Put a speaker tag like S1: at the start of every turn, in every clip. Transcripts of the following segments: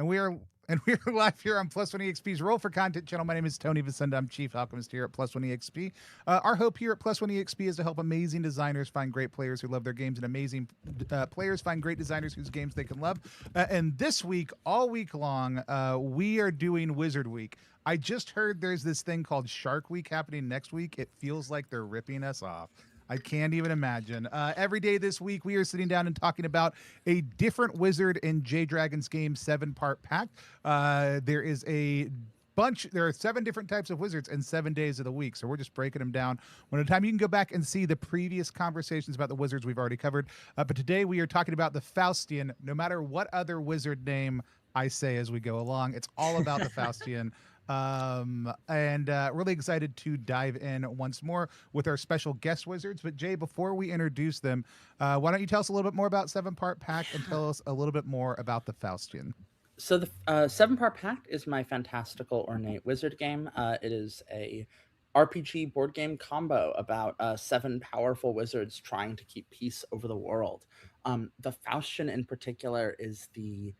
S1: And we are live here on Plus One EXP's Roll for Content channel. My name is Tony Vicenda. I'm Chief Alchemist here at Plus One EXP. Our hope here at Plus One EXP is to help amazing designers find great players who love their games, and amazing players find great designers whose games they can love. And this week, all week long, we are doing Wizard Week. I just heard there's this thing called Shark Week happening next week. It feels like they're ripping us off. I can't even imagine. Every day this week, we are sitting down and talking about a different wizard in J-Dragon's game 7-part Pact. There are 7 different types of wizards in 7 days of the week, so we're just breaking them down one at a time. You can go back and see the previous conversations about the wizards we've already covered, but today we are talking about the Faustian. No matter what other wizard name I say as we go along, it's all about the Faustian. And really excited to dive in once more with our special guest wizards. But Jay, before we introduce them, why don't you tell us a little bit more about 7-part Pact and tell us a little bit more about the Faustian?
S2: So the 7-part Pact is my fantastical ornate wizard game. It is a RPG board game combo about 7 powerful wizards trying to keep peace over the world. The Faustian in particular is the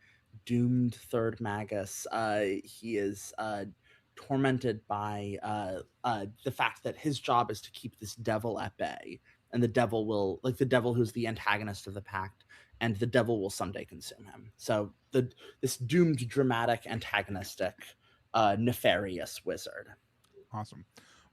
S2: doomed third magus. He is tormented by the fact that his job is to keep this devil at bay, and the devil who's the antagonist of the Pact, and the devil will someday consume him. So this doomed, dramatic, antagonistic, nefarious wizard.
S1: Awesome.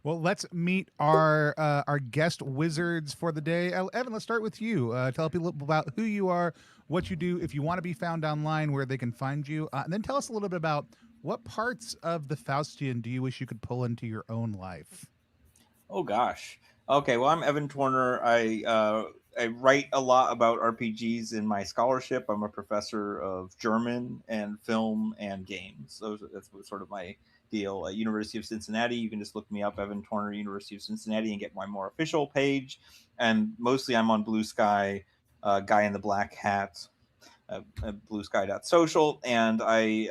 S1: Well, let's meet our guest wizards for the day. Evan, let's start with you. Tell people about who you are, what you do, if you want to be found online, where they can find you, and then tell us a little bit about what parts of the Faustian do you wish you could pull into your own life?
S3: Oh gosh. Okay, well, I'm Evan Torner. I write a lot about RPGs in my scholarship. I'm a professor of German and film and games. That's sort of my deal. At University of Cincinnati, you can just look me up, Evan Torner, University of Cincinnati, and get my more official page. And mostly I'm on Blue Sky, Guy in the Black Hat, bluesky.social. And I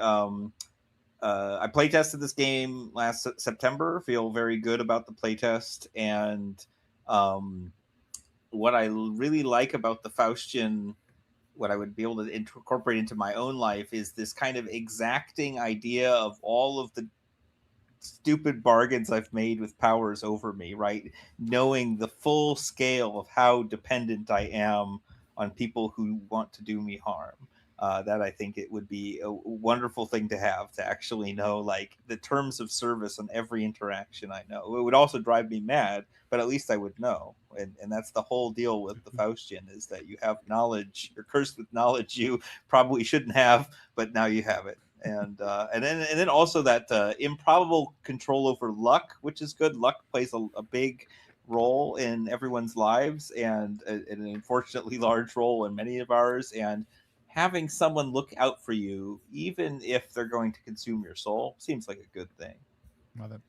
S3: playtested this game last September. Feel very good about the playtest, and what I really like about the Faustian, what I would be able to incorporate into my own life, is this kind of exacting idea of all of the stupid bargains I've made with powers over me, right? Knowing the full scale of how dependent I am on people who want to do me harm. That I think it would be a wonderful thing to have, to actually know like the terms of service on every interaction I know. It would also drive me mad, but at least I would know. And that's the whole deal with the Faustian, is that you have knowledge, you're cursed with knowledge you probably shouldn't have, but now you have it. And then also that improbable control over luck, which is good. Luck plays a big role in everyone's lives, and an unfortunately large role in many of ours. And having someone look out for you, even if they're going to consume your soul, seems like a good thing.
S1: Love it.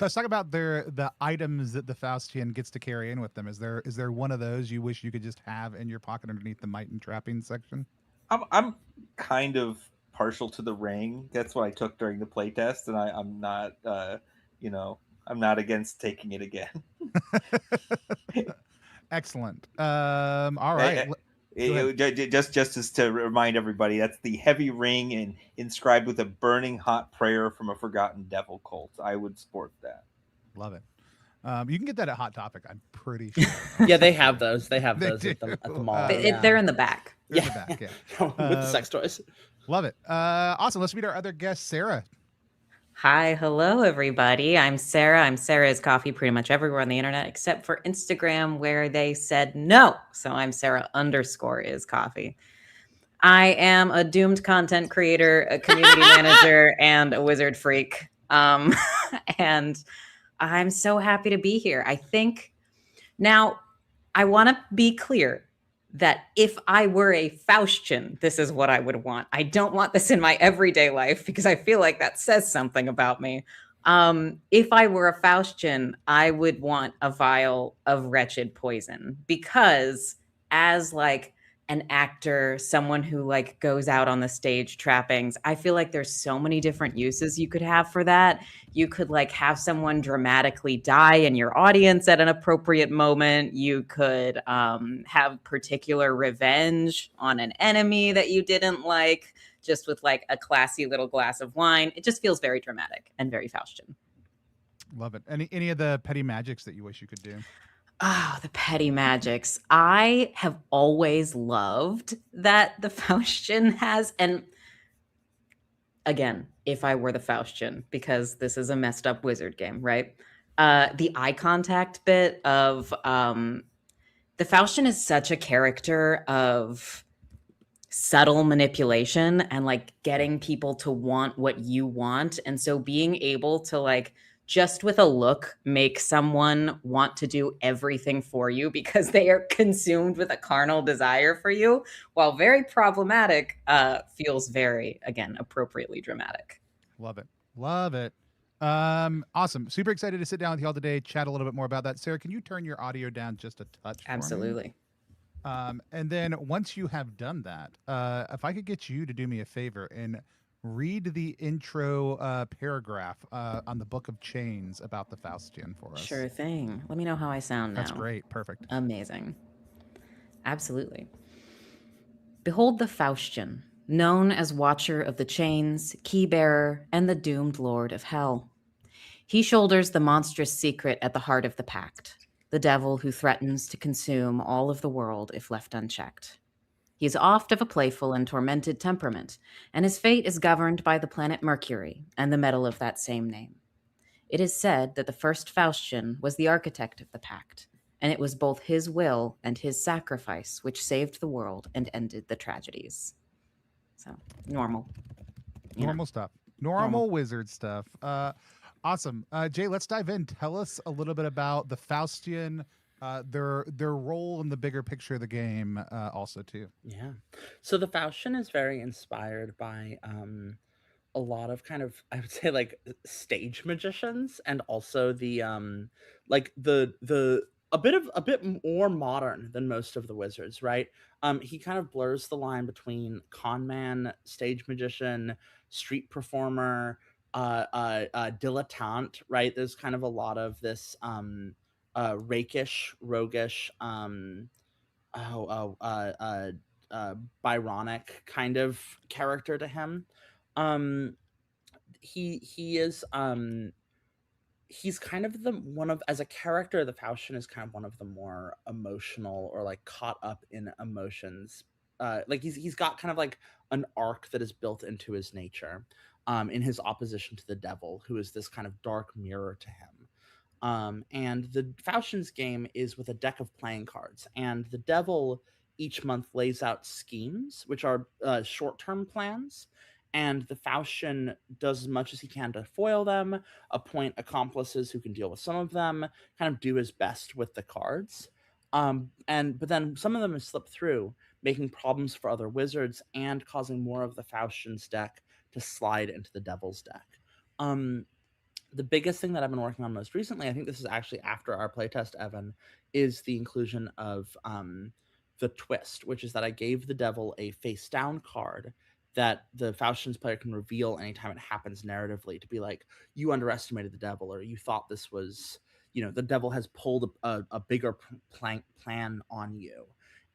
S1: Let's talk about the items that the Faustian gets to carry in with them. Is there one of those you wish you could just have in your pocket underneath the might and trapping section?
S3: I'm kind of partial to the ring. That's what I took during the playtest, and I'm not, I'm not against taking it again.
S1: Excellent. All right.
S3: Just as to remind everybody, that's the heavy ring and inscribed with a burning hot prayer from a forgotten devil cult. I would sport that.
S1: Love it. You can get that at Hot Topic, I'm pretty sure.
S2: Yeah, they have those. They have those at the mall.
S4: They're in the back.
S1: They're in the back, yeah.
S2: With the sex toys.
S1: Love it. Awesome. Let's meet our other guest, Sarah.
S4: Hi, hello, everybody. I'm Sarah. I'm Sarah is Coffee pretty much everywhere on the internet except for Instagram, where they said no. So I'm Sarah _is Coffee. I am a doomed content creator, a community manager, and a wizard freak. And I'm so happy to be here. I think now I want to be clear that if I were a Faustian, this is what I would want. I don't want this in my everyday life because I feel like that says something about me. If I were a Faustian, I would want a vial of wretched poison, because as like an actor, someone who like goes out on the stage trappings, I feel like there's so many different uses you could have for that. You could like have someone dramatically die in your audience at an appropriate moment. You could have particular revenge on an enemy that you didn't like just with like a classy little glass of wine. It just feels very dramatic and very Faustian.
S1: Love it. Any of the petty magics that you wish you could do?
S4: Oh, the petty magics. I have always loved that the Faustian has, and again, if I were the Faustian, because this is a messed up wizard game, right? The eye contact bit of the Faustian is such a character of subtle manipulation and like getting people to want what you want. And so being able to like just with a look make someone want to do everything for you because they are consumed with a carnal desire for you, while very problematic, feels very, again, appropriately dramatic.
S1: Love it. Love it. Awesome. Super excited to sit down with y'all today, chat a little bit more about that. Sarah, can you turn your audio down just a touch for me?
S4: Absolutely.
S1: And then once you have done that, if I could get you to do me a favor and read the intro paragraph on the Book of Chains about the Faustian for us.
S4: Sure thing. Let me know how I sound now.
S1: That's great. Perfect.
S4: Amazing. Absolutely. Behold the Faustian, known as Watcher of the Chains, Keybearer, and the Doomed Lord of Hell. He shoulders the monstrous secret at the heart of the Pact, the devil who threatens to consume all of the world if left unchecked. He is oft of a playful and tormented temperament, and his fate is governed by the planet Mercury and the metal of that same name. It is said that the first Faustian was the architect of the Pact, and it was both his will and his sacrifice which saved the world and ended the tragedies. So, normal.
S1: Normal stuff. Normal wizard stuff. Awesome. Jay, let's dive in. Tell us a little bit about the Faustian, their role in the bigger picture of the game, also too.
S2: Yeah. So the Faustian is very inspired by a lot of kind of, I would say, like stage magicians, and also the like the a bit more modern than most of the wizards, right? He kind of blurs the line between con man, stage magician, street performer, dilettante, right? There's kind of a lot of this rakish, roguish, Byronic kind of character to him. He is he's kind of the one of, as a character, the Faustian is kind of one of the more emotional, or like caught up in emotions. Like he's got kind of like an arc that is built into his nature, in his opposition to the devil, who is this kind of dark mirror to him. And the Faustian's game is with a deck of playing cards, and the devil each month lays out schemes, which are short-term plans, and the Faustian does as much as he can to foil them, appoint accomplices who can deal with some of them, kind of do his best with the cards. But then some of them slip through, making problems for other wizards and causing more of the Faustian's deck to slide into the devil's deck. The biggest thing that I've been working on most recently, I think this is actually after our playtest, Evan, is the inclusion of the twist, which is that I gave the devil a face down card that the Faustian's player can reveal anytime it happens narratively, to be like, you underestimated the devil, or you thought this was, the devil has pulled a bigger plan on you.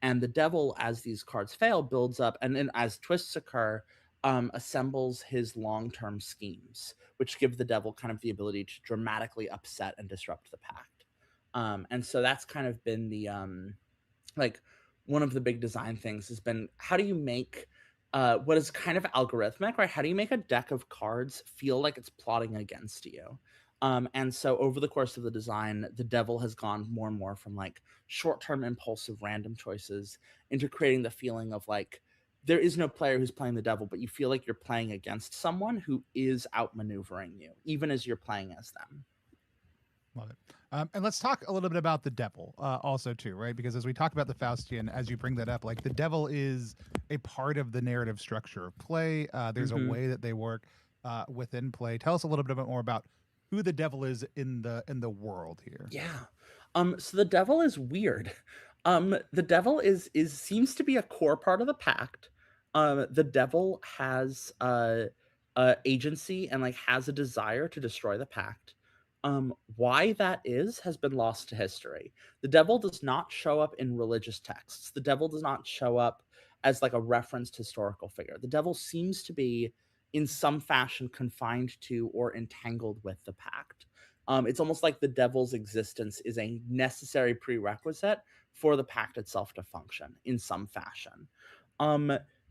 S2: And the devil, as these cards fail, builds up, and then as twists occur, assembles his long-term schemes, which give the devil kind of the ability to dramatically upset and disrupt the Pact. And so that's kind of been the like one of the big design things has been, how do you make what is kind of algorithmic, right? How do you make a deck of cards feel like it's plotting against you? And so over the course of the design, the devil has gone more and more from like short-term impulsive random choices into creating the feeling of like, there is no player who's playing the devil, but you feel like you're playing against someone who is outmaneuvering you, even as you're playing as them.
S1: Love it. And let's talk a little bit about the devil also too, right? Because as we talk about the Faustian, as you bring that up, like the devil is a part of the narrative structure of play. There's a way that they work within play. Tell us a little bit more about who the devil is in the world here.
S2: Yeah. So the devil is weird. The devil is seems to be a core part of the Pact. The devil has agency and like has a desire to destroy the Pact. Why that is has been lost to history. The devil does not show up in religious texts. The devil does not show up as like a referenced historical figure. The devil seems to be in some fashion confined to or entangled with the Pact. It's almost like the devil's existence is a necessary prerequisite for the Pact itself to function in some fashion.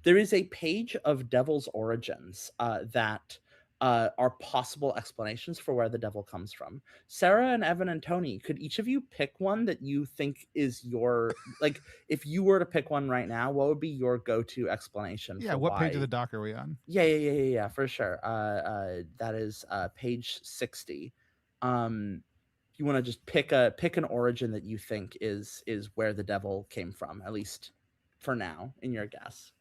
S2: There is a page of devil's origins that are possible explanations for where the devil comes from. Sarah and Evan and Tony, could each of you pick one that you think is your, like, if you were to pick one right now, what would be your go-to explanation?
S1: Yeah,
S2: for
S1: what
S2: why...
S1: page of the doc are we on?
S2: Yeah, for sure. That is page 60. You want to just pick an origin that you think is where the devil came from, at least for now, in your guess.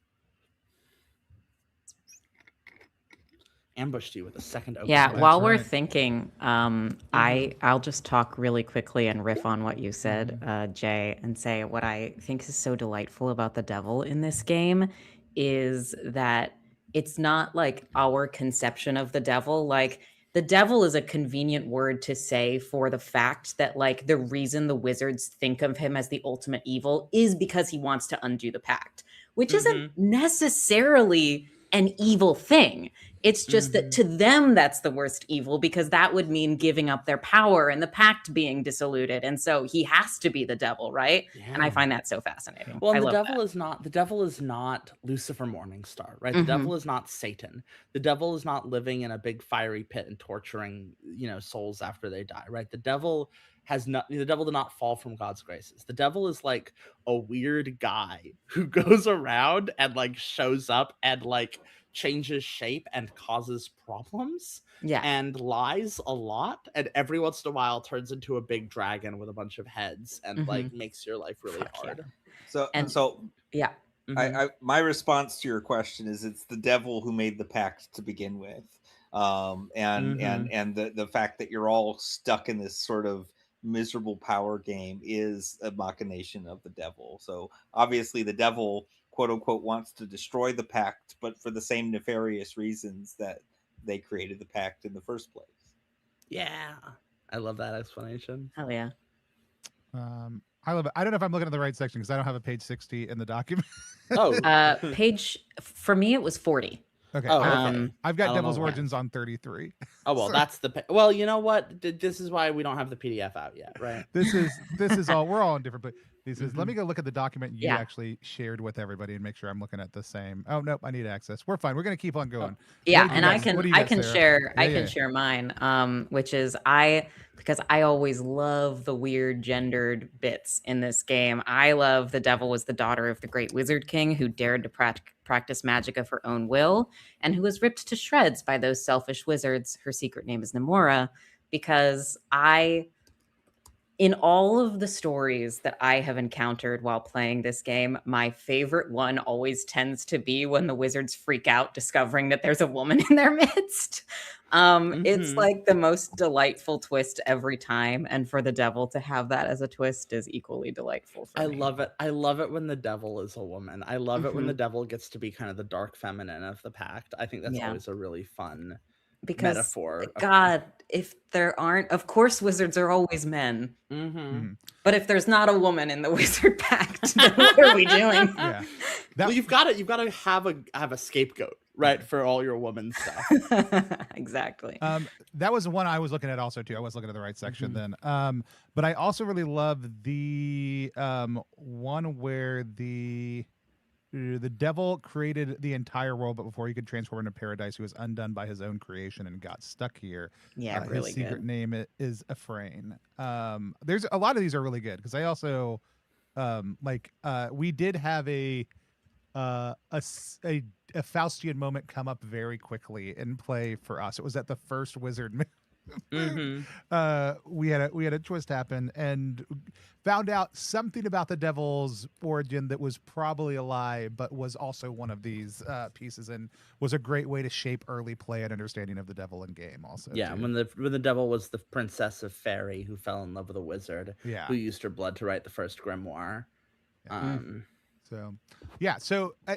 S2: Ambushed you with a second open.
S4: Yeah,
S1: That's
S4: while we're
S1: right.
S4: thinking, I'll just talk really quickly and riff on what you said, Jay, and say what I think is so delightful about the devil in this game is that it's not like our conception of the devil. Like, the devil is a convenient word to say for the fact that, like, the reason the wizards think of him as the ultimate evil is because he wants to undo the pact, which isn't necessarily an evil thing. It's just that to them, that's the worst evil, because that would mean giving up their power and the pact being dissoluted. And so he has to be the devil, right?
S2: Yeah.
S4: And I find that so fascinating.
S2: Well,
S4: I
S2: and
S4: love
S2: the devil is not Lucifer Morningstar, right? The devil is not Satan. The devil is not living in a big fiery pit and torturing, souls after they die, right? The devil did not fall from God's graces. The devil is like a weird guy who goes around and like shows up and like changes shape and causes problems.
S4: Yeah.
S2: And lies a lot, and every once in a while turns into a big dragon with a bunch of heads and like makes your life really hard.
S3: So
S4: yeah.
S3: My response to your question is it's the devil who made the pact to begin with, and the fact that you're all stuck in this sort of miserable power game is a machination of the devil. So obviously the devil, quote unquote, wants to destroy the pact, but for the same nefarious reasons that they created the pact in the first place.
S2: Yeah, I love that explanation.
S4: Hell yeah.
S1: I love it. I don't know if I'm looking at the right section because I don't have a page 60 in the document.
S4: Page, for me, it was 40.
S1: Okay.
S2: Oh, okay.
S1: I've got Devil's Origins on 33.
S2: Oh, well, that's well, you know what? This is why we don't have the PDF out yet, right?
S1: This is all, we're all in different places. Let me go look at the document you actually shared with everybody and make sure I'm looking at the same. Oh, nope, I need access. We're fine. We're going to keep on going.
S4: Yeah, and I can share mine, which is because I always love the weird gendered bits in this game. I love the devil was the daughter of the great wizard king who dared to practice magic of her own will and who was ripped to shreds by those selfish wizards. Her secret name is Nemora, because in all of the stories that I have encountered while playing this game, my favorite one always tends to be when the wizards freak out discovering that there's a woman in their midst. It's like the most delightful twist every time. And for the devil to have that as a twist is equally delightful for me.
S2: I love it. I love it when the devil is a woman. I love it when the devil gets to be kind of the dark feminine of the pact. I think that's always a really fun metaphor.
S4: God, if there aren't, of course, wizards are always men. But if there's not a woman in the wizard pact, then what are we doing?
S1: Yeah.
S2: Well, you've got to have a scapegoat, right, for all your woman stuff.
S4: Exactly.
S1: That was the one I was looking at also too. I was looking at the right section then. But I also really love the one where the devil created the entire world, but before he could transform into paradise, he was undone by his own creation and got stuck here.
S4: Yeah, really
S1: his secret
S4: good.
S1: name is Ephraim. There's a lot of these are really good because I also we did have a Faustian moment come up very quickly in play for us. It was at the first wizard. We had a twist happen and found out something about the devil's origin that was probably a lie, but was also one of these pieces and was a great way to shape early play and understanding of the devil in game. Also,
S2: yeah,
S1: too.
S2: when the devil was the princess of fairy who fell in love with a wizard, who used her blood to write the first grimoire.
S1: So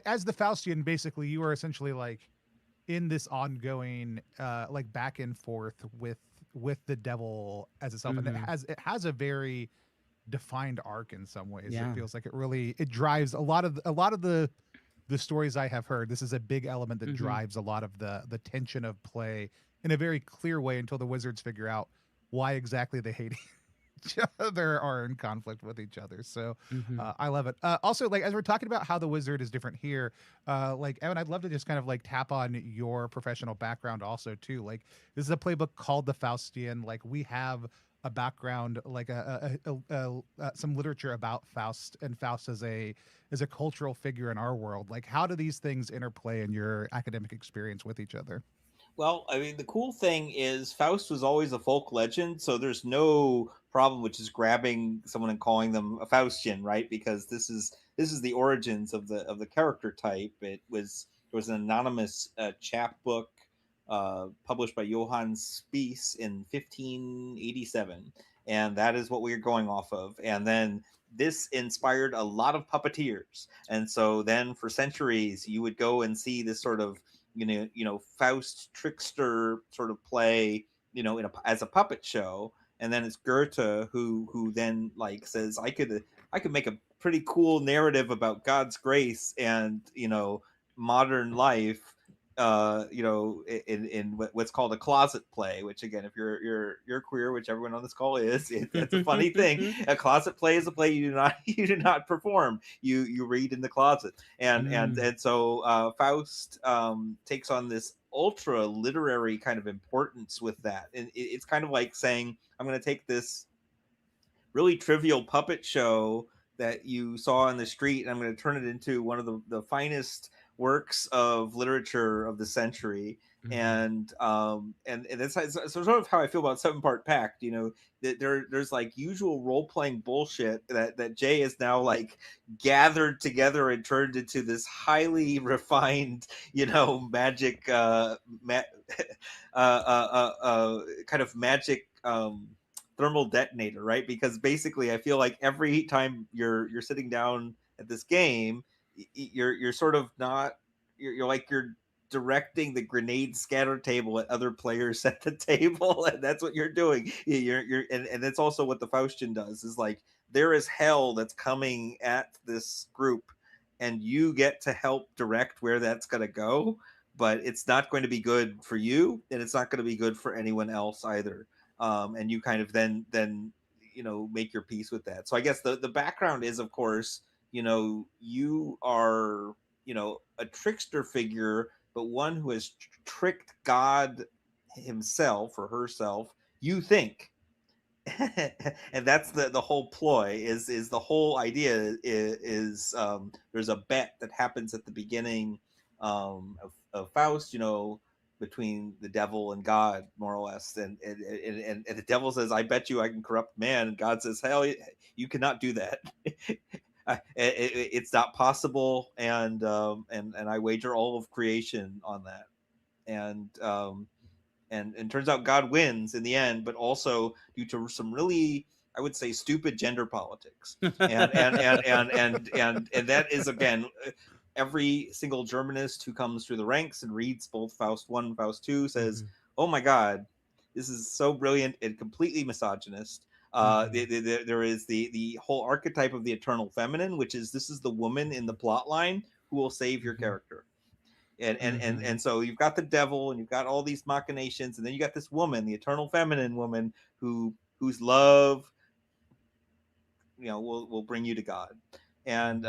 S1: as the Faustian, basically, you are essentially like in this ongoing like back and forth with the devil as itself, and it has a very defined arc in some ways. It feels like it drives a lot of the the stories I have heard, this is a big element that drives a lot of the tension of play in a very clear way until the wizards figure out why exactly they hate each other, are in conflict with each other. So I love it. Also, like as we're talking about how the wizard is different here, like Evan, I'd love to just kind of like tap on your professional background also too. Like this is a playbook called the Faustian. Like we have a background, like some literature about Faust and Faust as a cultural figure in our world. Like how do these things interplay in your academic experience with each other?
S3: Well, I mean, the cool thing is Faust was always a folk legend, so there's no problem with just grabbing someone and calling them a Faustian, right? Because this is the origins of the character type. There was an anonymous chapbook published by Johann Spies in 1587, and that is what we are going off of. And then this inspired a lot of puppeteers, and so then for centuries you would go and see this sort of Faust trickster sort of play, as a puppet show, and then it's Goethe who then like says I could make a pretty cool narrative about God's grace and modern life, in what's called a closet play. Which again, if you're queer, which everyone on this call is, it's a funny thing. A closet play is a play you do not you do not perform. You read in the closet, and so Faust takes on this ultra literary kind of importance with that, and it's kind of like saying I'm going to take this really trivial puppet show that you saw on the street, and I'm going to turn it into one of the finest works of literature of the century. And that's sort of how I feel about 7-part Pact. That there's like usual role playing bullshit that Jay has now like gathered together and turned into this highly refined, magic, kind of magic. Thermal detonator, right? Because basically I feel like every time you're sitting down at this game, you're sort of not, you're like you're directing the grenade scatter table at other players at the table, and that's what you're doing. And that's also what the Faustian does, is like there is hell that's coming at this group, and you get to help direct where that's going to go, but it's not going to be good for you, and it's not going to be good for anyone else either. And you kind of then make your peace with that. So I guess the background is, of course, you are a trickster figure, but one who has tricked God himself or herself, you think. And that's the whole ploy, is the whole idea is there's a bet that happens at the beginning of Faust, between the devil and God, more or less, and the devil says, "I bet you I can corrupt man," and God says, "Hell, you cannot do that." It's not possible, and I wager all of creation on that, and it turns out God wins in the end, but also due to some really, I would say, stupid gender politics, and that is, again, every single Germanist who comes through the ranks and reads both Faust 1 and Faust 2 says, "Oh my God, this is so brilliant and completely misogynist." There is the whole archetype of the eternal feminine, which is, this is the woman in the plot line who will save your character. And so you've got the devil, and you've got all these machinations, and then you got this woman, the eternal feminine woman, whose love will bring you to God. And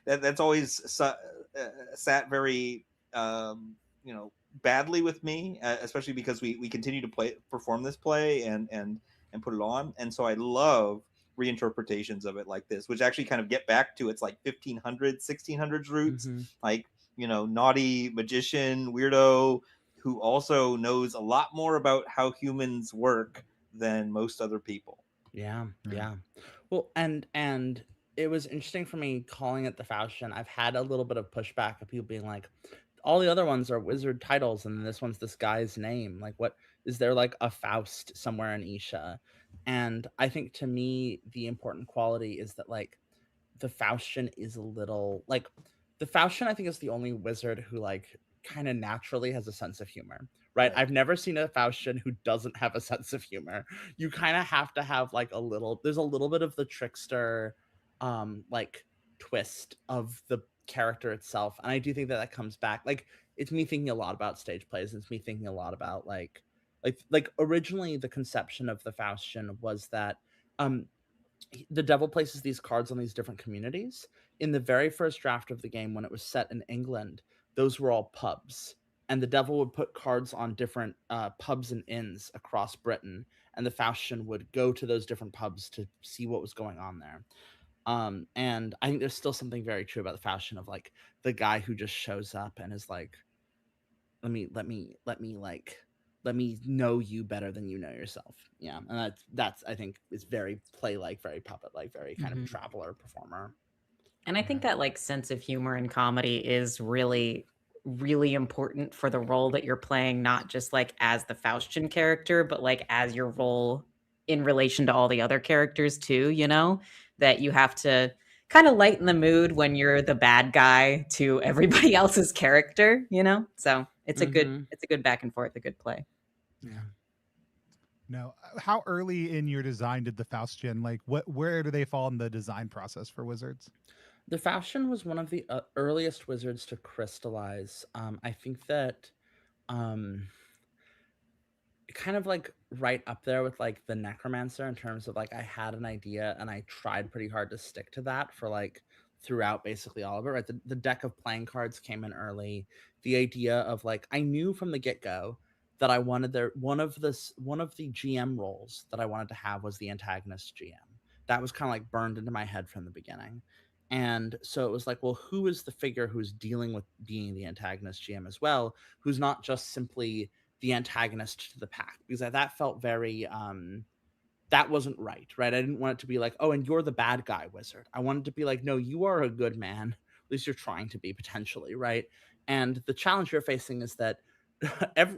S3: that's always sat very badly with me, especially because we continue to perform this play and put it on. And so I love reinterpretations of it like this, which actually kind of get back to its like 1500s 1600s roots. Like, naughty magician weirdo who also knows a lot more about how humans work than most other people.
S2: Yeah. Well, and it was interesting for me calling it the Faustian. I've had a little bit of pushback of people being like, all the other ones are wizard titles, and this one's this guy's name. Like, what is there, like a Faust somewhere in Isha? And I think, to me, the important quality is that, like, the Faustian is a little like, the Faustian, I think, is the only wizard who, like, kind of naturally has a sense of humor, right? I've never seen a Faustian who doesn't have a sense of humor. You kind of have to have like there's a little bit of the trickster like twist of the character itself. And I do think that that comes back. Like, it's me thinking a lot about stage plays. It's me thinking a lot about like originally the conception of the Faustian was that um the devil places these cards on these different communities. In the very first draft of the game, when it was set in England, those were all pubs, and the devil would put cards on different pubs and inns across Britain, and the Faustian would go to those different pubs to see what was going on there. And I think there's still something very true about the Faustian of like the guy who just shows up and is like, let me know you better than you know yourself. Yeah, and that's I think is very play like, very puppet like, very kind of traveler performer.
S4: And I think that like sense of humor and comedy is really, really important for the role that you're playing, not just like as the Faustian character, but like as your role in relation to all the other characters too, you know, that you have to kind of lighten the mood when you're the bad guy to everybody else's character, you know? So it's a good back and forth, a good play.
S2: Yeah.
S1: No, how early in your design did the Faustian, like where do they fall in the design process for Wizards?
S2: The Faustian was one of the earliest wizards to crystallize. I think that kind of like right up there with like the Necromancer in terms of like I had an idea and I tried pretty hard to stick to that for like throughout basically all of it, right? The deck of playing cards came in early. The idea of like I knew from the get-go that I wanted one of the GM roles that I wanted to have was the antagonist GM. That was kind of like burned into my head from the beginning. And so it was like, well, who is the figure who's dealing with being the antagonist GM as well, who's not just simply the antagonist to the Pact? Because that felt very that wasn't right. I didn't want it to be like, oh, and you're the bad guy wizard. I wanted to be like, no, you are a good man. At least you're trying to be, potentially, right? And the challenge you're facing is that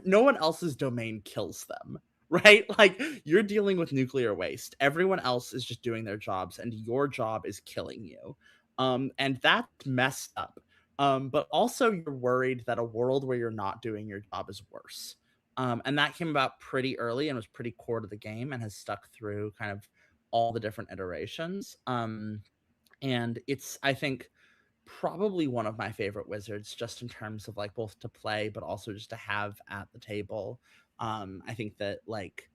S2: no one else's domain kills them, right? Like, you're dealing with nuclear waste. Everyone else is just doing their jobs, and your job is killing you. And that's messed up. But also you're worried that a world where you're not doing your job is worse. And that came about pretty early and was pretty core to the game and has stuck through kind of all the different iterations. And it's, I think, probably one of my favorite wizards, just in terms of like both to play, but also just to have at the table. I think that like,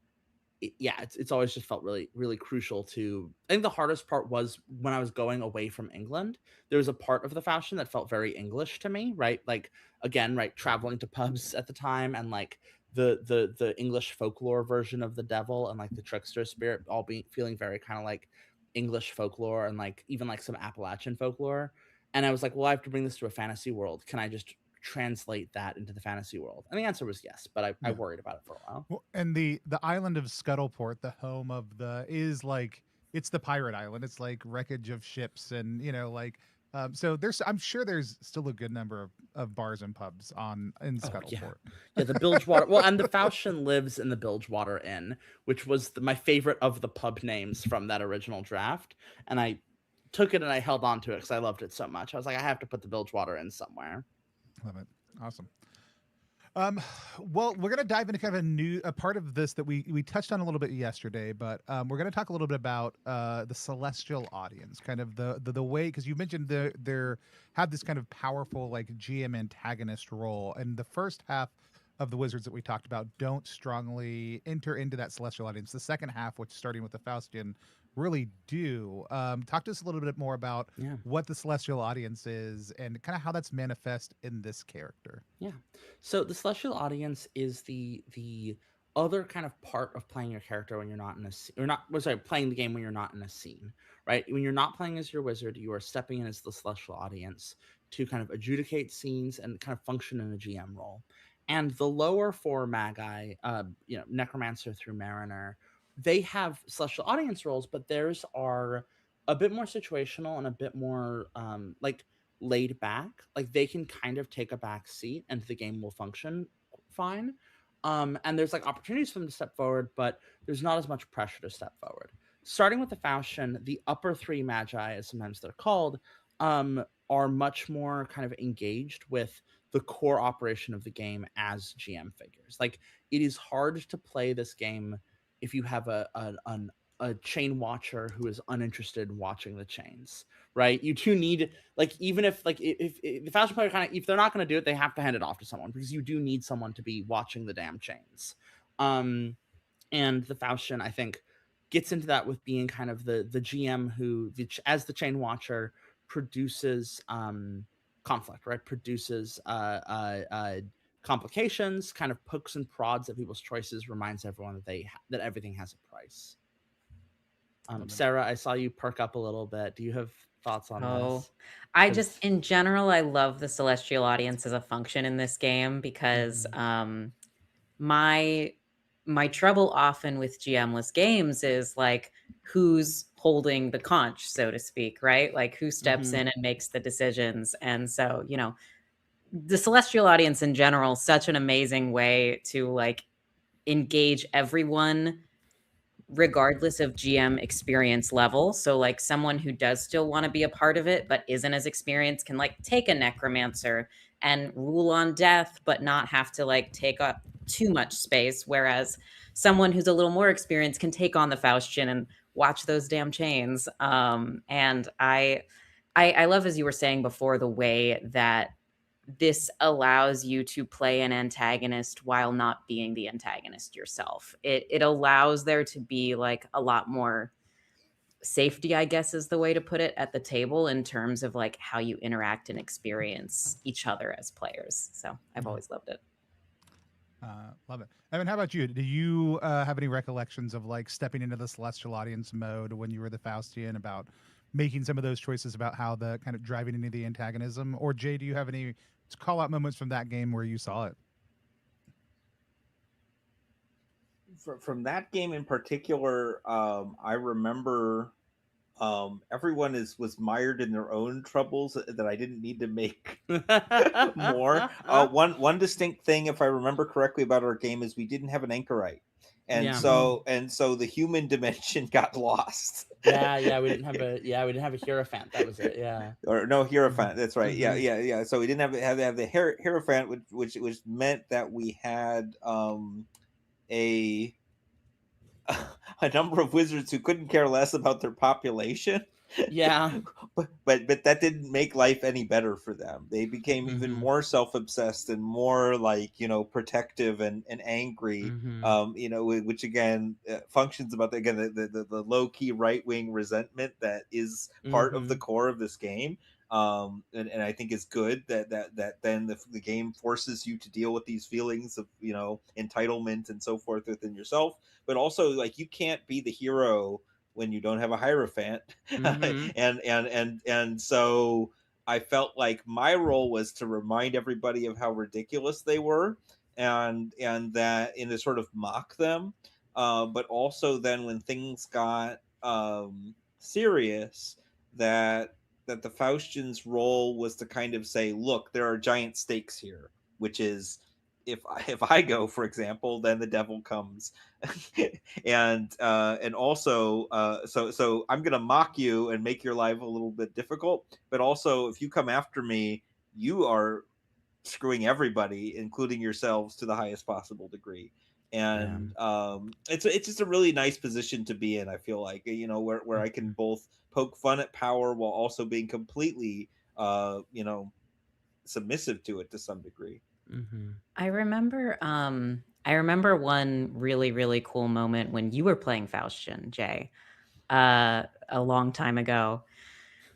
S2: it's always just felt really, really crucial to. I think the hardest part was when I was going away from England. There was a part of the Faustian that felt very English to me, right? Like, again, right, traveling to pubs at the time, and like the English folklore version of the devil and like the trickster spirit all being feeling very kind of like English folklore, and like even like some Appalachian folklore. And I was like, well, I have to bring this to a fantasy world. Can I just translate that into the fantasy world? And the answer was yes, but I worried about it for a while.
S1: Well, and the island of Scuttleport, the home of is like it's the pirate island. It's like wreckage of ships, and like so there's I'm sure there's still a good number of bars and pubs in Scuttleport.
S2: Yeah, the Bilgewater. Well, and the Faustian lives in the Bilgewater Inn, which was my favorite of the pub names from that original draft. And I took it and I held on to it because I loved it so much. I was like, I have to put the Bilgewater Inn somewhere.
S1: Love it. Awesome. Well, we're going to dive into kind of a part of this that we touched on a little bit yesterday, but we're going to talk a little bit about the celestial audience, kind of the way, because you mentioned they have this kind of powerful like GM antagonist role, and the first half of the wizards that we talked about don't strongly enter into that celestial audience. The second half, which starting with the Faustian, really do. Talk to us a little bit more about what the celestial audience is and kind of how that's manifest in this character.
S2: Yeah. So the celestial audience is the other kind of part of playing your character when you're not in playing the game when you're not in a scene, right? When you're not playing as your wizard, you are stepping in as the celestial audience to kind of adjudicate scenes and kind of function in a GM role. And the lower four magi, Necromancer through Mariner, they have celestial audience roles, but theirs are a bit more situational and a bit more like laid back. Like, they can kind of take a back seat and the game will function fine. And there's like opportunities for them to step forward, but there's not as much pressure to step forward. Starting with the Faustian, the upper three magi, as sometimes they're called, are much more kind of engaged with the core operation of the game as GM figures. Like, it is hard to play this game if you have an a chain watcher who is uninterested in watching the chains, right? You do need, like, even if like if the Faustian player kind of, if they're not going to do it, they have to hand it off to someone, because you do need someone to be watching the damn chains. And the Faustian, I think, gets into that with being kind of the GM who, as the chain watcher, produces conflict, right? Produces complications, kind of pokes and prods at people's choices, reminds everyone that that everything has a price. Sarah, I saw you perk up a little bit. Do you have thoughts on this?
S4: I just, in general, I love the celestial audience as a function in this game, because my trouble often with GMless games is like, who's holding the conch, so to speak, right? Like, who steps in and makes the decisions. And so, you know, the celestial audience in general, such an amazing way to like engage everyone regardless of GM experience level. So like someone who does still want to be a part of it but isn't as experienced can like take a necromancer and rule on death but not have to like take up too much space, whereas someone who's a little more experienced can take on the Faustian and watch those damn chains. And I love, as you were saying before, the way that this allows you to play an antagonist while not being the antagonist yourself. It allows there to be like a lot more safety, I guess is the way to put it, at the table, in terms of like how you interact and experience each other as players. So I've always loved it.
S1: Love it. Evan, how about you? Do you have any recollections of like stepping into the celestial audience mode when you were the Faustian, about making some of those choices about how the kind of driving into the antagonism? Or Jay, do you have any call out moments from that game where you saw it?
S3: From that game in particular, I remember everyone was mired in their own troubles that I didn't need to make more. One distinct thing, if I remember correctly, about our game is we didn't have an anchorite, and so the human dimension got lost.
S2: We didn't have a hierophant. That was it.
S3: Or no hierophant. That's right. Yeah. So we didn't have the hierophant, which meant that we had a number of wizards who couldn't care less about their population. but that didn't make life any better for them. They became even more self-obsessed and more like, protective and angry. Which again functions about the low-key right-wing resentment that is part of the core of this game. And I think it's good that then the game forces you to deal with these feelings of entitlement and so forth within yourself, but also like you can't be the hero when you don't have a hierophant. and so I felt like my role was to remind everybody of how ridiculous they were, and that in to sort of mock them, but also then when things got serious, that the Faustian's role was to kind of say, look, there are giant stakes here, which is if I go, for example, then the devil comes. and also so I'm gonna mock you and make your life a little bit difficult, but also if you come after me, you are screwing everybody, including yourselves, to the highest possible degree. And it's just a really nice position to be in, I feel like, where I can both poke fun at power while also being completely submissive to it to some degree.
S4: I remember one really, really cool moment when you were playing Faustian, Jay, a long time ago,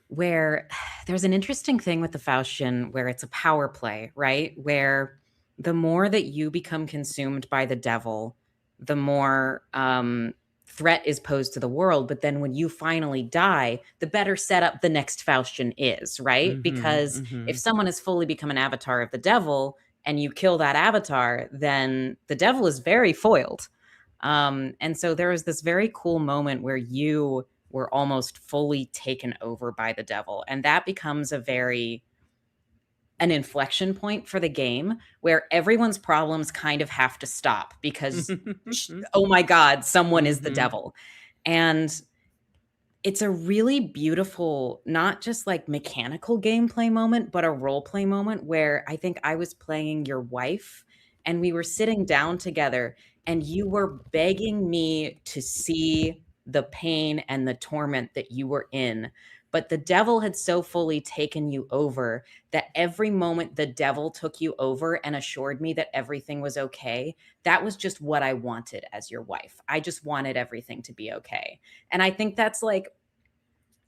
S4: where there's an interesting thing with the Faustian where it's a power play, right? Where the more that you become consumed by the devil, the more threat is posed to the world. But then when you finally die, the better setup the next Faustian is, right? Because if someone has fully become an avatar of the devil and you kill that avatar, then the devil is very foiled. And so there was this very cool moment where you were almost fully taken over by the devil. And that becomes an inflection point for the game where everyone's problems kind of have to stop because, oh my God, someone is the devil. And it's a really beautiful, not just like mechanical gameplay moment, but a role play moment where I think I was playing your wife and we were sitting down together and you were begging me to see the pain and the torment that you were in. But the devil had so fully taken you over that every moment the devil took you over and assured me that everything was okay, that was just what I wanted as your wife. I just wanted everything to be okay. And I think that's like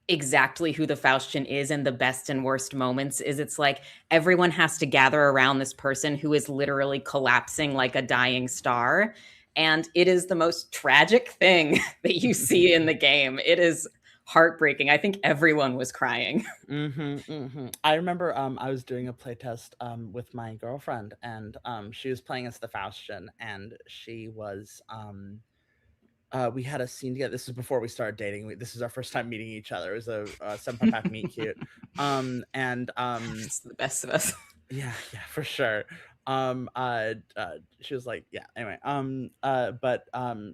S4: exactly who the Faustian is in the best and worst moments. Is it's like everyone has to gather around this person who is literally collapsing like a dying star. And it is the most tragic thing that you see in the game. It is heartbreaking. I think everyone was crying.
S2: I remember I was doing a playtest with my girlfriend, and she was playing as the Faustian, and she was we had a scene together. This is before we started dating. This is our first time meeting each other. It was a 7-part pack meet cute.
S4: It's the best of us.
S2: Yeah, for sure. She was like, yeah, anyway. But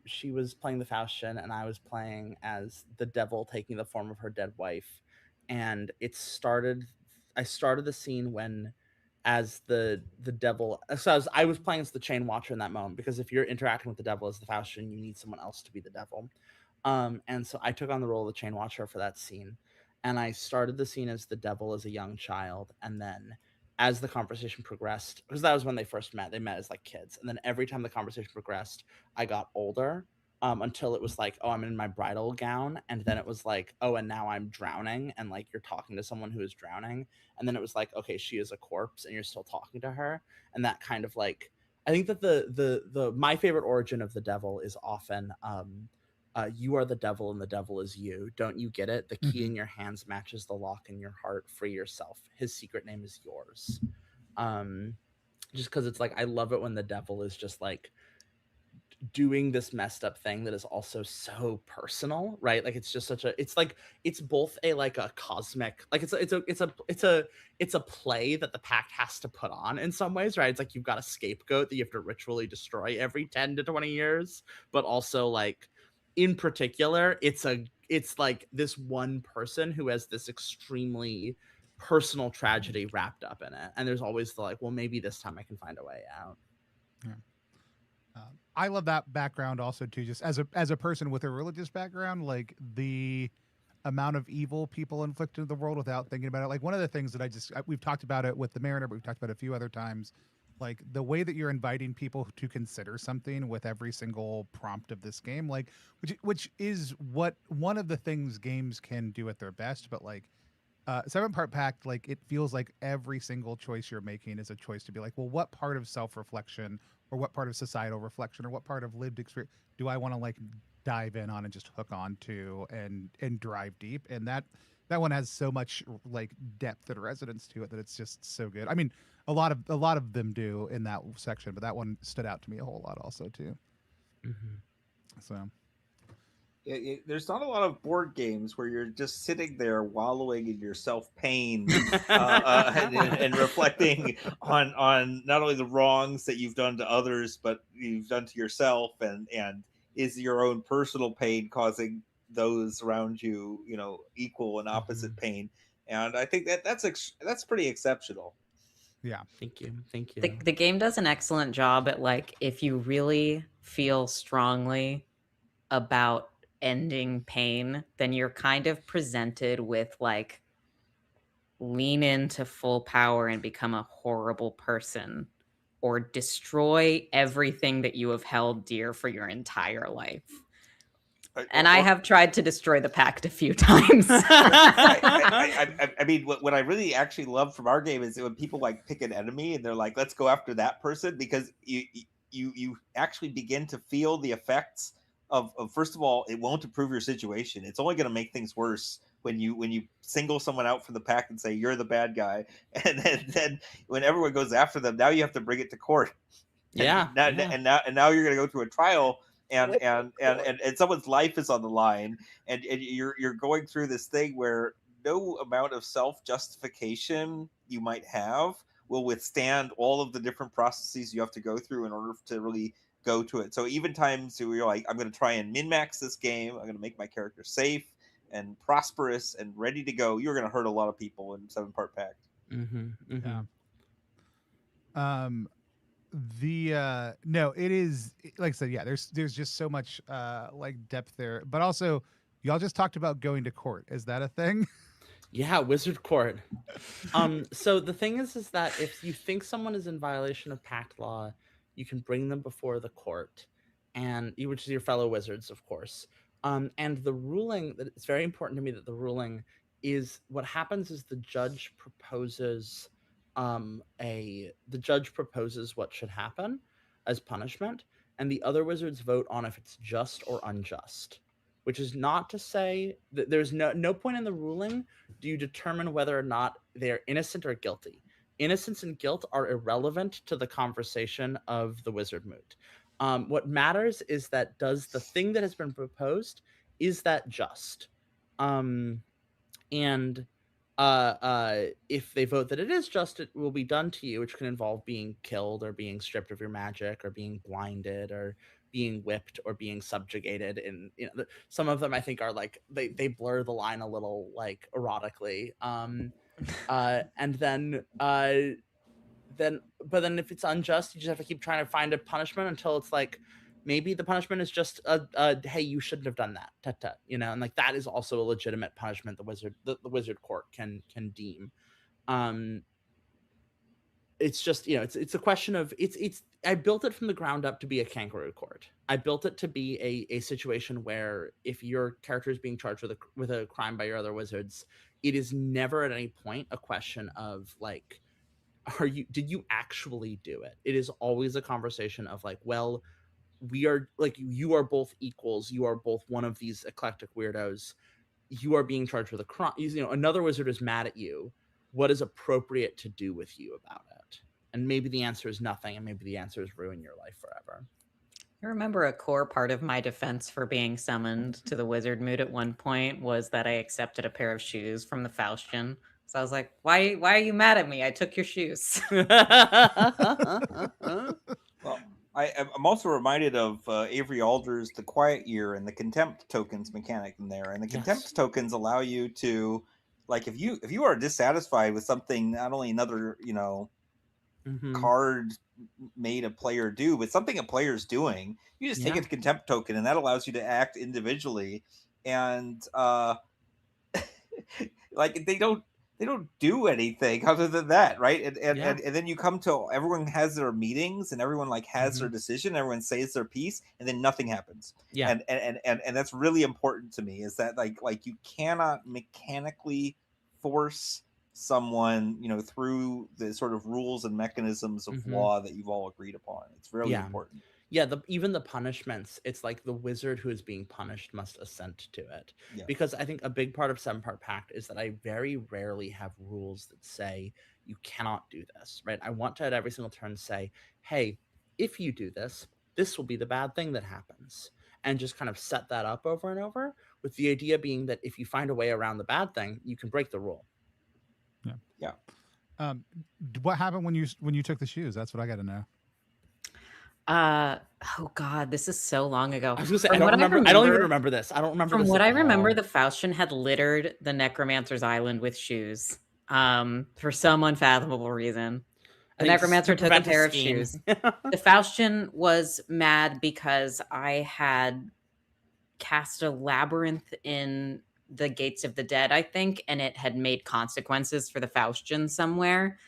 S2: she was playing the Faustian, and I was playing as the devil taking the form of her dead wife. And I started the scene when as the devil. So I was playing as the chain watcher in that moment, because if you're interacting with the devil as the Faustian, you need someone else to be the devil. And so I took on the role of the chain watcher for that scene, and I started the scene as the devil as a young child, and then as the conversation progressed, because that was when they first met, they met as like kids, and then every time the conversation progressed, I got older, until it was like, oh, I'm in my bridal gown, and then it was like, oh, and now I'm drowning, and like you're talking to someone who is drowning, and then it was like, okay, she is a corpse, and you're still talking to her, and that kind of like, I think that the my favorite origin of the devil is often you are the devil and the devil is you. Don't you get it? The key in your hands matches the lock in your heart. Free yourself. His secret name is yours. Just because it's like, I love it when the devil is just like doing this messed up thing that is also so personal, right? Like it's just it's like, it's both a like a cosmic, like it's a play that the Pact has to put on in some ways, right? It's like you've got a scapegoat that you have to ritually destroy every 10 to 20 years, but also like in particular, it's like this one person who has this extremely personal tragedy wrapped up in it, and there's always the like, well, maybe this time I can find a way out.
S1: Yeah. I love that background also too. Just as a person with a religious background, like the amount of evil people inflict into the world without thinking about it. Like one of the things that we've talked about it with the Mariner, but we've talked about it a few other times. Like the way that you're inviting people to consider something with every single prompt of this game, like which is what one of the things games can do at their best. But like 7-part Pact, like it feels like every single choice you're making is a choice to be like, well, what part of self-reflection or what part of societal reflection or what part of lived experience do I want to like dive in on and just hook on to and drive deep? And that one has so much like depth and resonance to it that it's just so good. I mean, a lot of them do in that section, but that one stood out to me a whole lot also too. So
S3: there's not a lot of board games where you're just sitting there wallowing in your self pain and reflecting on not only the wrongs that you've done to others, but you've done to yourself, and is your own personal pain causing those around you, equal and opposite pain. And I think that's pretty exceptional.
S1: Yeah.
S2: Thank you.
S4: The game does an excellent job at like, if you really feel strongly about ending pain, then you're kind of presented with like, lean into full power and become a horrible person, or destroy everything that you have held dear for your entire life. And I have tried to destroy the Pact a few times.
S3: I mean, what I really actually love from our game is when people like pick an enemy and they're like, let's go after that person, because you actually begin to feel the effects of first of all, it won't improve your situation. It's only going to make things worse when you single someone out from the Pact and say you're the bad guy, and then when everyone goes after them, now you have to bring it to court.
S2: Yeah.
S3: And now you're going to go through a trial, and someone's life is on the line, and you're going through this thing where no amount of self-justification you might have will withstand all of the different processes you have to go through in order to really go to it. So even times where you're like, I'm going to try and min-max this game, I'm going to make my character safe and prosperous and ready to go, you're going to hurt a lot of people in 7-part Pact.
S1: Yeah. No, it is like I said, yeah, there's just so much like depth there. But also y'all just talked about going to court. Is that a thing?
S2: Yeah, wizard court. So the thing is that if you think someone is in violation of pact law, you can bring them before the court, and which is your fellow wizards, of course. And the ruling, that it's very important to me that the ruling is, what happens is the judge proposes the judge proposes what should happen as punishment, and the other wizards vote on if it's just or unjust. Which is not to say that there's no point in the ruling do you determine whether or not they're innocent or guilty. Innocence and guilt are irrelevant to the conversation of the wizard moot. What matters is that does the thing that has been proposed, is that just? And if they vote that it is just, it will be done to you, which can involve being killed or being stripped of your magic or being blinded or being whipped or being subjugated. And some of them I think are like they blur the line a little, like erotically. And then but then if it's unjust, you just have to keep trying to find a punishment until it's like maybe the punishment is just a hey, you shouldn't have done that, and like that is also a legitimate punishment the wizard court can deem. It's just, it's a question of it's I built it from the ground up to be a kangaroo court. I built it to be a situation where if your character is being charged with a crime by your other wizards, it is never at any point a question of like, did you actually do it? It is always a conversation of like, well, we are like, you are both equals, you are both one of these eclectic weirdos, you are being charged with a crime, another wizard is mad at you, what is appropriate to do with you about it? And maybe the answer is nothing, and maybe the answer is ruin your life forever.
S4: I remember a core part of my defense for being summoned to the wizard moot at one point was that I accepted a pair of shoes from the Faustian. So I was like, why are you mad at me? I took your shoes.
S3: Well, I'm also reminded of Avery Alder's The Quiet Year and the contempt tokens mechanic in there. And the contempt tokens allow you to, like, if you are dissatisfied with something, not only another, card made a player do, but something a player's doing, you just take a contempt token, and that allows you to act individually. And like they don't do anything other than that, right? And then you come to, everyone has their meetings and everyone like has their decision, everyone says their piece, and then nothing happens. And that's really important to me, is that like you cannot mechanically force someone through the sort of rules and mechanisms of law that you've all agreed upon. It's really important.
S2: Even the punishments, it's like the wizard who is being punished must assent to it. Because I think a big part of 7-part Pact is that I very rarely have rules that say you cannot do this, right? I want to at every single turn say, hey, if you do this, this will be the bad thing that happens, and just kind of set that up over and over, with the idea being that if you find a way around the bad thing, you can break the rule.
S1: What happened when you took the shoes? That's what I got to know.
S4: Oh God, this is so long ago.
S2: I was gonna say, I don't even remember this. I don't remember.
S4: From what I remember, the Faustian had littered the Necromancer's Island with shoes. For some unfathomable reason. The Necromancer took a pair of shoes. The Faustian was mad because I had cast a labyrinth in the Gates of the Dead, I think, and it had made consequences for the Faustian somewhere.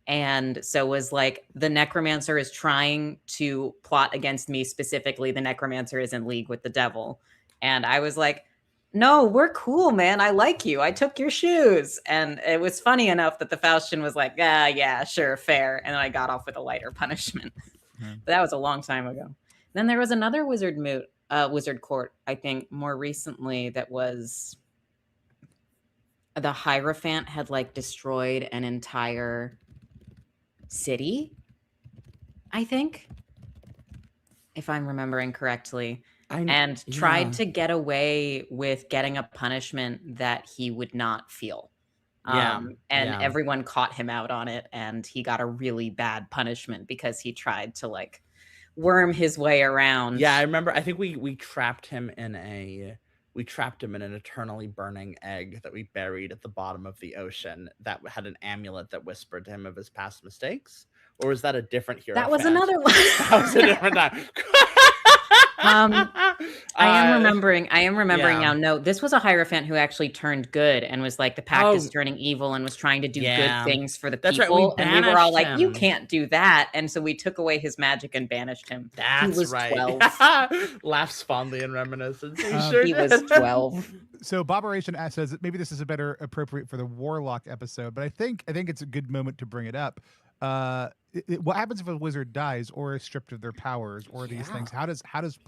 S4: And so was like, the Necromancer is trying to plot against me specifically. The Necromancer is in league with the devil. And I was like, no, we're cool, man. I like you. I took your shoes. And it was funny enough that the Faustian was like, yeah, sure, fair. And then I got off with a lighter punishment. But that was a long time ago. Then there was another wizard court, I think, more recently, that was the Hierophant had like destroyed an entire city, I think, if I'm remembering correctly, and tried to get away with getting a punishment that he would not feel. Everyone caught him out on it, and he got a really bad punishment because he tried to like worm his way around.
S2: I remember. I think we trapped him in an eternally burning egg that we buried at the bottom of the ocean that had an amulet that whispered to him of his past mistakes, or was that a different hero?
S4: That was another one.
S2: That was a different time.
S4: I am remembering
S2: yeah.
S4: now. No, this was a Hierophant who actually turned good and was like, the Pact is turning evil, and was trying to do good things for the
S2: That's
S4: people.
S2: right.
S4: And we were all like, you
S2: him.
S4: can't do that. And so we took away his magic and banished him.
S2: That's
S4: he was
S2: right.
S4: 12.
S2: Laughs fondly in reminiscence.
S4: He was 12.
S1: So Boberation says that maybe this is a better appropriate for the Warlock episode, but I think it's a good moment to bring it up. What happens if a wizard dies or is stripped of their powers or these things? How does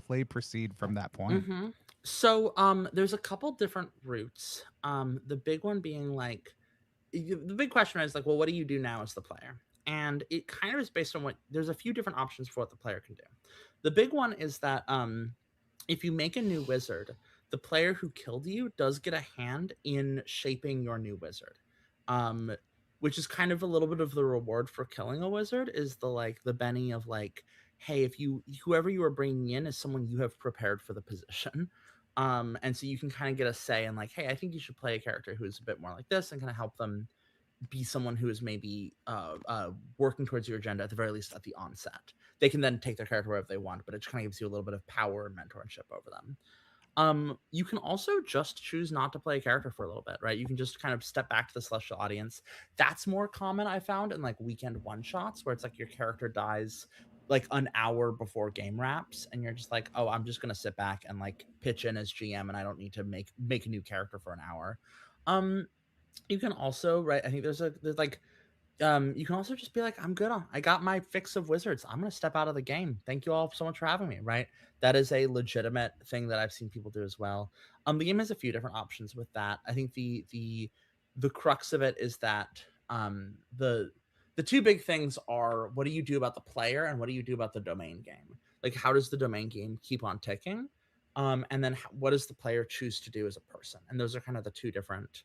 S1: play proceed from that point?
S2: Mm-hmm. So there's a couple different routes. The big one being like, the big question is like, well, what do you do now as the player? And it kind of is based on there's a few different options for what the player can do. The big one is that if you make a new wizard, the player who killed you does get a hand in shaping your new wizard. Which is kind of a little bit of the reward for killing a wizard, is the Benny of like, hey, if whoever you are bringing in is someone you have prepared for the position. And so you can kind of get a say in like, hey, I think you should play a character who is a bit more like this, and kind of help them be someone who is maybe working towards your agenda at the very least at the onset. They can then take their character wherever they want, but it just kind of gives you a little bit of power and mentorship over them. You can also just choose not to play a character for a little bit, right? You can just kind of step back to the celestial audience. That's more common, I found, in like weekend one-shots, where it's like your character dies like an hour before game wraps, and you're just like, oh, I'm just gonna sit back and like pitch in as GM, and I don't need to make a new character for an hour. You can also, right, I think there's like you can also just be like, I'm good I got my fix of wizards, I'm gonna step out of the game, thank you all so much for having me, right? That is a legitimate thing that I've seen people do as well. The game has a few different options with that. I think the crux of it is that the two big things are, what do you do about the player and what do you do about the domain game? Like, how does the domain game keep on ticking? And then what does the player choose to do as a person? And those are kind of the two different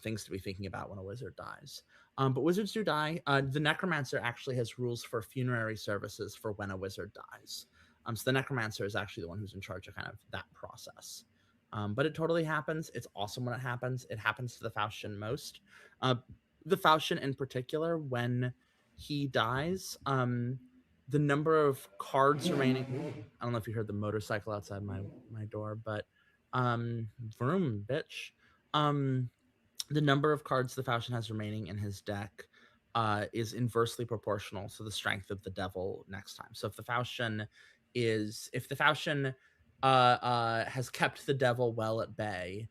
S2: things to be thinking about when a wizard dies. But wizards do die. The necromancer actually has rules for funerary services for when a wizard dies. So the necromancer is actually the one who's in charge of kind of that process. But it totally happens. It's awesome when it happens. It happens to the Faustian most. The Faustian in particular, when he dies, the number of cards remaining. I don't know if you heard the motorcycle outside my door, but vroom, bitch. The number of cards the Faustian has remaining in his deck is inversely proportional to the strength of the devil next time. So if the Faustian has kept the devil well at bay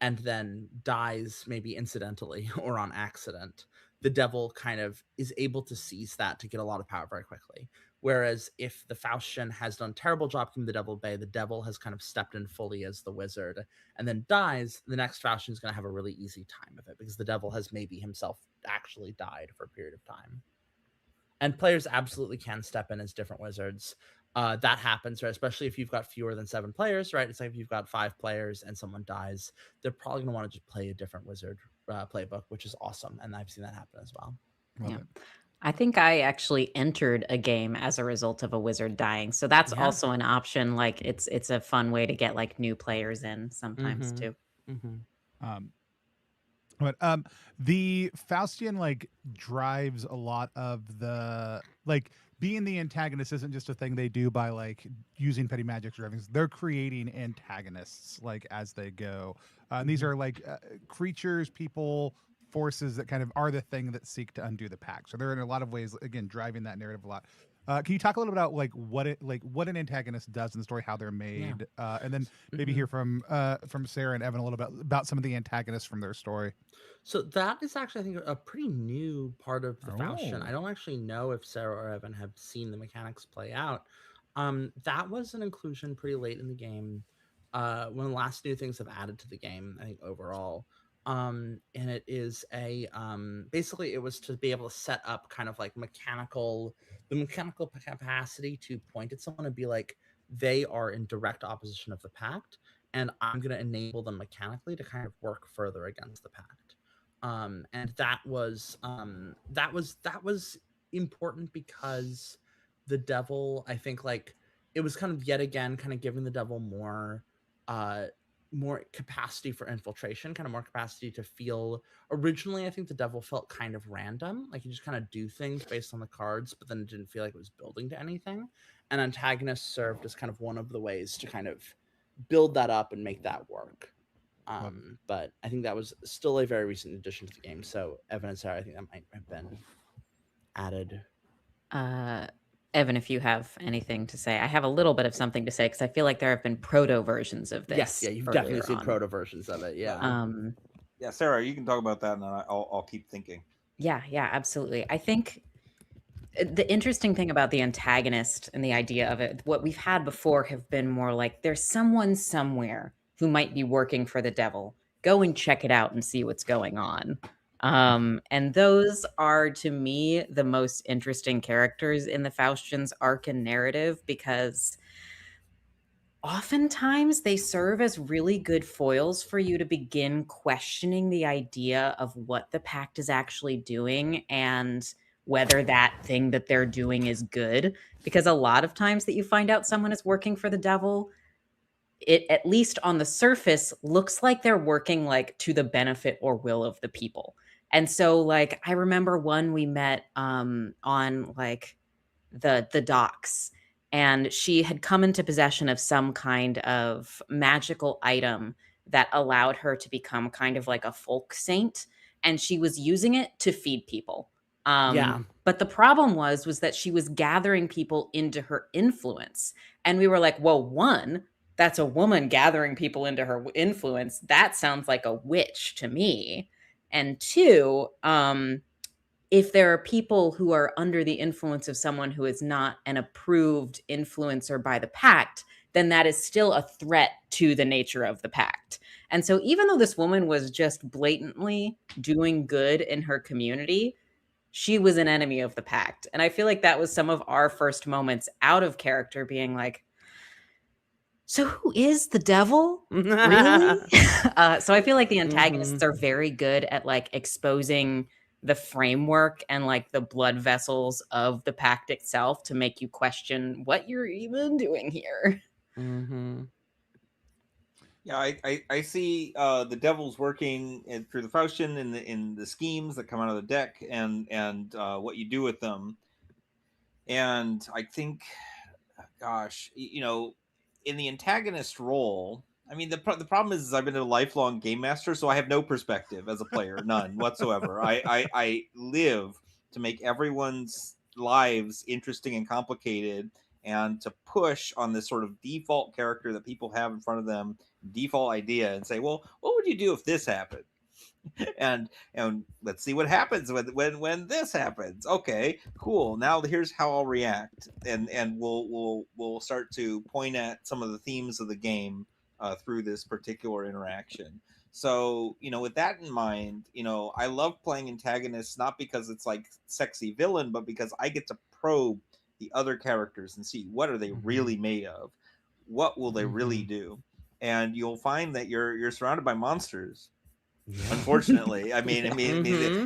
S2: and then dies maybe incidentally or on accident, the devil kind of is able to seize that to get a lot of power very quickly. Whereas if the Faustian has done a terrible job keeping the devil at bay, the devil has kind of stepped in fully as the wizard and then dies, the next Faustian is going to have a really easy time of it because the devil has maybe himself actually died for a period of time. And players absolutely can step in as different wizards. That happens, right? Especially if you've got fewer than 7 players, right? It's like if you've got 5 players and someone dies, they're probably going to want to just play a different wizard playbook, which is awesome. And I've seen that happen as well.
S1: Love
S4: Yeah.
S1: it.
S4: I think I actually entered a game as a result of a wizard dying. So that's also an option. Like it's a fun way to get like new players in sometimes too.
S1: But the Faustian like drives a lot of the like being the antagonist isn't just a thing they do by like using petty magics or everything. They're creating antagonists like as they go. And these are like creatures, people, forces that kind of are the thing that seek to undo the pact. So they're in a lot of ways again driving that narrative a lot. Can you talk a little about like what an antagonist does in the story, how they're made, and then maybe hear from Sarah and Evan a little bit about some of the antagonists from their story?
S2: So that is actually, I think, a pretty new part of the Faustian. I don't actually know if Sarah or Evan have seen the mechanics play out. That was an inclusion pretty late in the game. One of the last new things I've added to the game, I think, overall. And it is basically it was to be able to set up kind of like the mechanical capacity to point at someone and be like, they are in direct opposition of the pact, and I'm going to enable them mechanically to kind of work further against the pact. And that was important because the devil, I think, like it was kind of yet again kind of giving the devil more more capacity for infiltration, kind of more capacity to feel. Originally, I think the devil felt kind of random, like you just kind of do things based on the cards, but then it didn't feel like it was building to anything. And antagonists served as kind of one of the ways to kind of build that up and make that work. But I think that was still a very recent addition to the game. So Evan and Sarah, I think that might have been added.
S4: Evan, if you have anything to say, I have a little bit of something to say because I feel like there have been proto versions of this.
S2: Yes, yeah, you've definitely seen proto versions of it. Yeah.
S3: Yeah, Sarah, you can talk about that, and I'll keep thinking.
S4: Yeah, absolutely. I think the interesting thing about the antagonist and the idea of it, what we've had before have been more like there's someone somewhere who might be working for the devil. Go and check it out and see what's going on. And those are, to me, the most interesting characters in the Faustian's arc and narrative, because oftentimes they serve as really good foils for you to begin questioning the idea of what the Pact is actually doing and whether that thing that they're doing is good. Because a lot of times that you find out someone is working for the devil, it, at least on the surface, looks like they're working like to the benefit or will of the people. And so, like, I remember one we met on like the docks, and she had come into possession of some kind of magical item that allowed her to become kind of like a folk saint, and she was using it to feed people. But the problem was that she was gathering people into her influence, and we were like, well, one, that's a woman gathering people into her influence. That sounds like a witch to me. And two, if there are people who are under the influence of someone who is not an approved influencer by the Pact, then that is still a threat to the nature of the Pact. And so even though this woman was just blatantly doing good in her community, she was an enemy of the Pact. And I feel like that was some of our first moments out of character, being like, so who is the devil? Really? So I feel like the antagonists are very good at like exposing the framework and like the blood vessels of the Pact itself to make you question what you're even doing here.
S3: Yeah, I see the devil's working through the Faustian in the schemes that come out of the deck and what you do with them. And I think, gosh, you know, in the antagonist role, I mean, the problem is I've been a lifelong game master, so I have no perspective as a player, none whatsoever. I live to make everyone's lives interesting and complicated, and to push on this sort of default character that people have in front of them, default idea, and say, well, what would you do if this happened? and let's see what happens when this happens. Okay, cool. Now here's how I'll react, and we'll start to point at some of the themes of the game through this particular interaction. So, you know, with that in mind, you know, I love playing antagonists not because it's like sexy villain, but because I get to probe the other characters and see what are they really made of, what will they really do, and you'll find that you're surrounded by monsters. Unfortunately, I mean,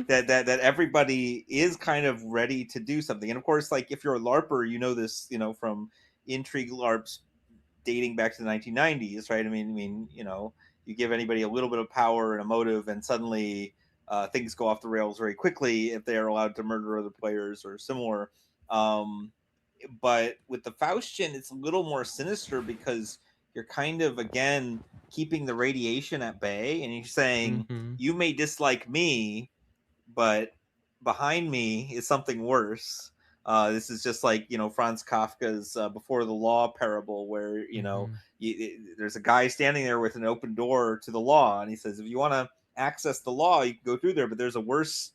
S3: that everybody is kind of ready to do something, and of course, like if you're a LARPer, you know this, you know, from intrigue LARPs dating back to the 1990s, right? I mean, you know, you give anybody a little bit of power and a motive, and suddenly things go off the rails very quickly if they are allowed to murder other players or similar. But with the Faustian, it's a little more sinister because you're kind of, again, keeping the radiation at bay, and you're saying, you may dislike me, but behind me is something worse. This is just like, you know, Franz Kafka's Before the Law parable, where, you know, there's a guy standing there with an open door to the law, and he says, if you want to access the law, you can go through there, but there's a worse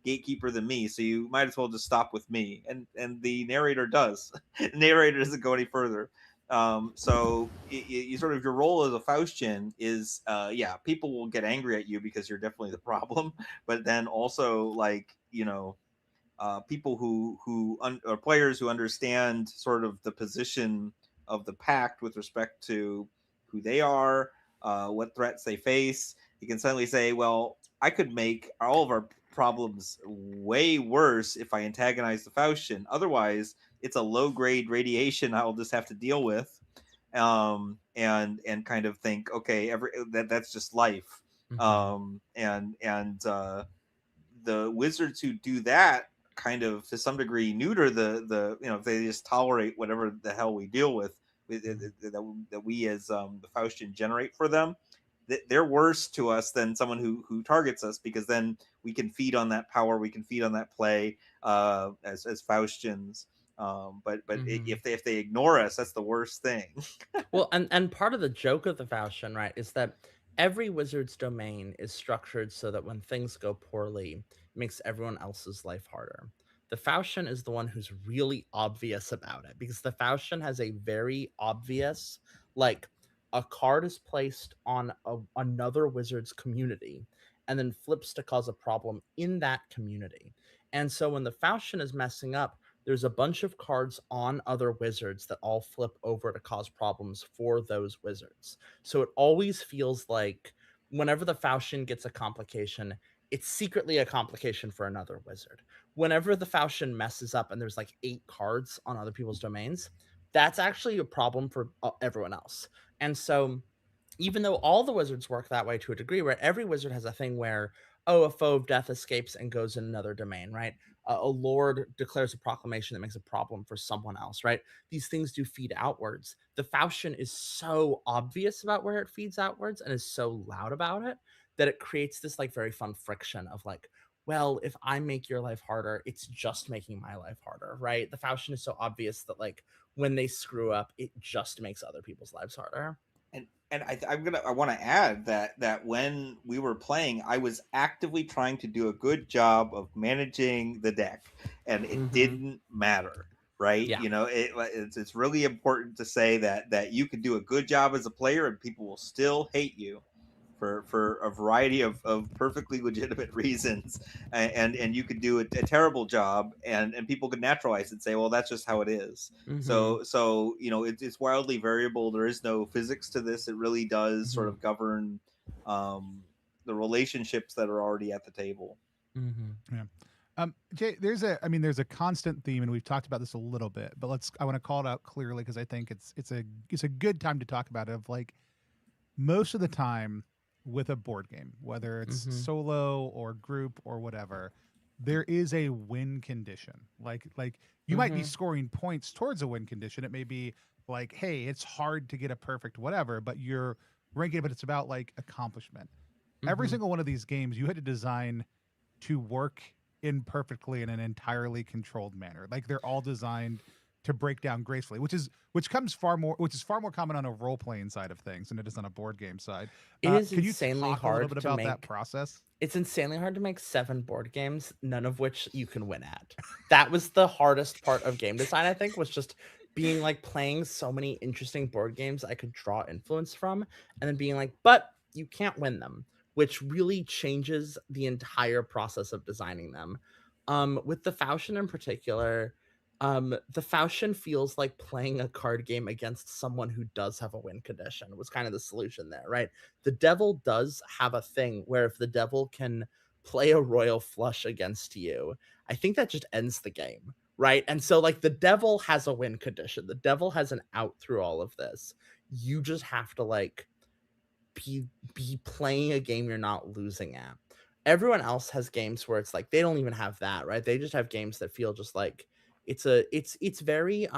S3: gatekeeper than me, so you might as well just stop with me. And the narrator does. The narrator doesn't go any further. So you sort of, your role as a Faustian is, yeah, people will get angry at you because you're definitely the problem, but then also, like, you know, people or players who understand sort of the position of the Pact with respect to who they are, what threats they face. You can suddenly say, well, I could make all of our problems way worse if I antagonize the Faustian. Otherwise, it's a low grade radiation I'll just have to deal with. and kind of think, okay, that's just life. And the wizards who do that kind of to some degree neuter the if they just tolerate whatever the hell we deal with that we as the Faustian generate for them, they're worse to us than someone who targets us, because then we can feed on that power, we can feed on that play as Faustians. But if they ignore us, that's the worst thing.
S2: Well, and part of the joke of the Faustian, right, is that every wizard's domain is structured so that when things go poorly, it makes everyone else's life harder. The Faustian is the one who's really obvious about it, because the Faustian has a very obvious, like, a card is placed on another wizard's community and then flips to cause a problem in that community. And so when the Faustian is messing up, there's a bunch of cards on other wizards that all flip over to cause problems for those wizards. So it always feels like whenever the Faustian gets a complication, it's secretly a complication for another wizard. Whenever the Faustian messes up and there's like 8 cards on other people's domains, that's actually a problem for everyone else. And so even though all the wizards work that way to a degree, where every wizard has a thing where, oh, a foe of death escapes and goes in another domain, right? A lord declares a proclamation that makes a problem for someone else, right? These things do feed outwards. The Faustian is so obvious about where it feeds outwards and is so loud about it that it creates this like very fun friction of like, well, if I make your life harder, it's just making my life harder, right? The Faustian is so obvious that like when they screw up, it just makes other people's lives harder.
S3: And I want to add that when we were playing, I was actively trying to do a good job of managing the deck, and it didn't matter, right?
S2: Yeah.
S3: It's really important to say that you can do a good job as a player, and people will still hate you for a variety of perfectly legitimate reasons, and you could do a terrible job, and people could naturalize it and say, well, that's just how it is. So it's wildly variable. There is no physics to this. It really does sort of govern the relationships that are already at the table.
S1: Yeah. Jay, there's a constant theme, and we've talked about this a little bit, but I want to call it out clearly, because I think it's a good time to talk about it. Of like, most of the time with a board game, whether it's solo or group or whatever, there is a win condition. Like you might be scoring points towards a win condition. It may be like, hey, it's hard to get a perfect whatever, but you're ranking it, but it's about like accomplishment. Every single one of these games you had to design to work imperfectly in an entirely controlled manner. Like they're all designed to break down gracefully, which is far more common on a role playing side of things than it is on a board game side.
S2: It is
S1: can
S2: insanely
S1: you talk
S2: hard
S1: a little bit
S2: to
S1: about
S2: make
S1: that process?
S2: It's insanely hard to make 7 board games, none of which you can win at. That was the hardest part of game design, I think, was just being like playing so many interesting board games I could draw influence from, and then being like, but you can't win them, which really changes the entire process of designing them. With the Faustian in particular, the Faustian feels like playing a card game against someone who does have a win condition was kind of the solution there, right? The devil does have a thing where if the devil can play a royal flush against you, I think that just ends the game, right? And so like the devil has a win condition. The devil has an out through all of this. You just have to like be playing a game you're not losing at. Everyone else has games where it's like they don't even have that, right? They just have games that feel just like it's very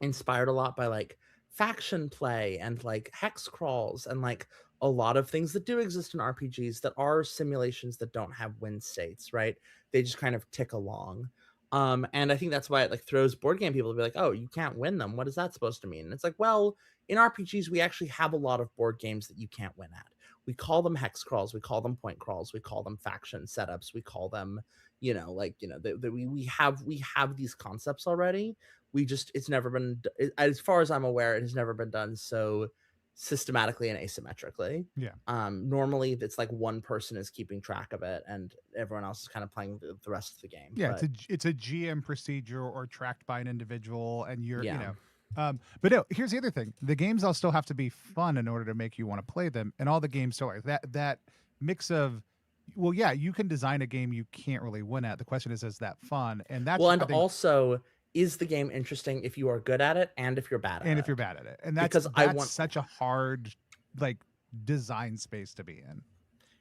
S2: inspired a lot by like faction play and like hex crawls and like a lot of things that do exist in RPGs that are simulations that don't have win states, right? They just kind of tick along. And I think that's why it like throws board game people to be like, oh, you can't win them. What is that supposed to mean? And it's like, well, in RPGs, we actually have a lot of board games that you can't win at. We call them hex crawls, we call them point crawls, we call them faction setups, we call them, we have these concepts already. We just it's never been, as far as I'm aware, it has never been done so systematically and asymmetrically.
S1: Yeah.
S2: Normally it's like one person is keeping track of it and everyone else is kind of playing the rest of the game.
S1: Yeah,
S2: but
S1: it's a GM procedure or tracked by an individual, and you're
S2: Yeah.
S1: But no, here's the other thing: the games all still have to be fun in order to make you want to play them, and all the games still are that mix of. Well, yeah, you can design a game you can't really win at. The question is that fun? And that's
S2: well, and
S1: I think,
S2: also is the game interesting if you are good at it and if you're bad at it?
S1: And if you're bad at it. And that's
S2: Because I want
S1: such a hard like design space to be in.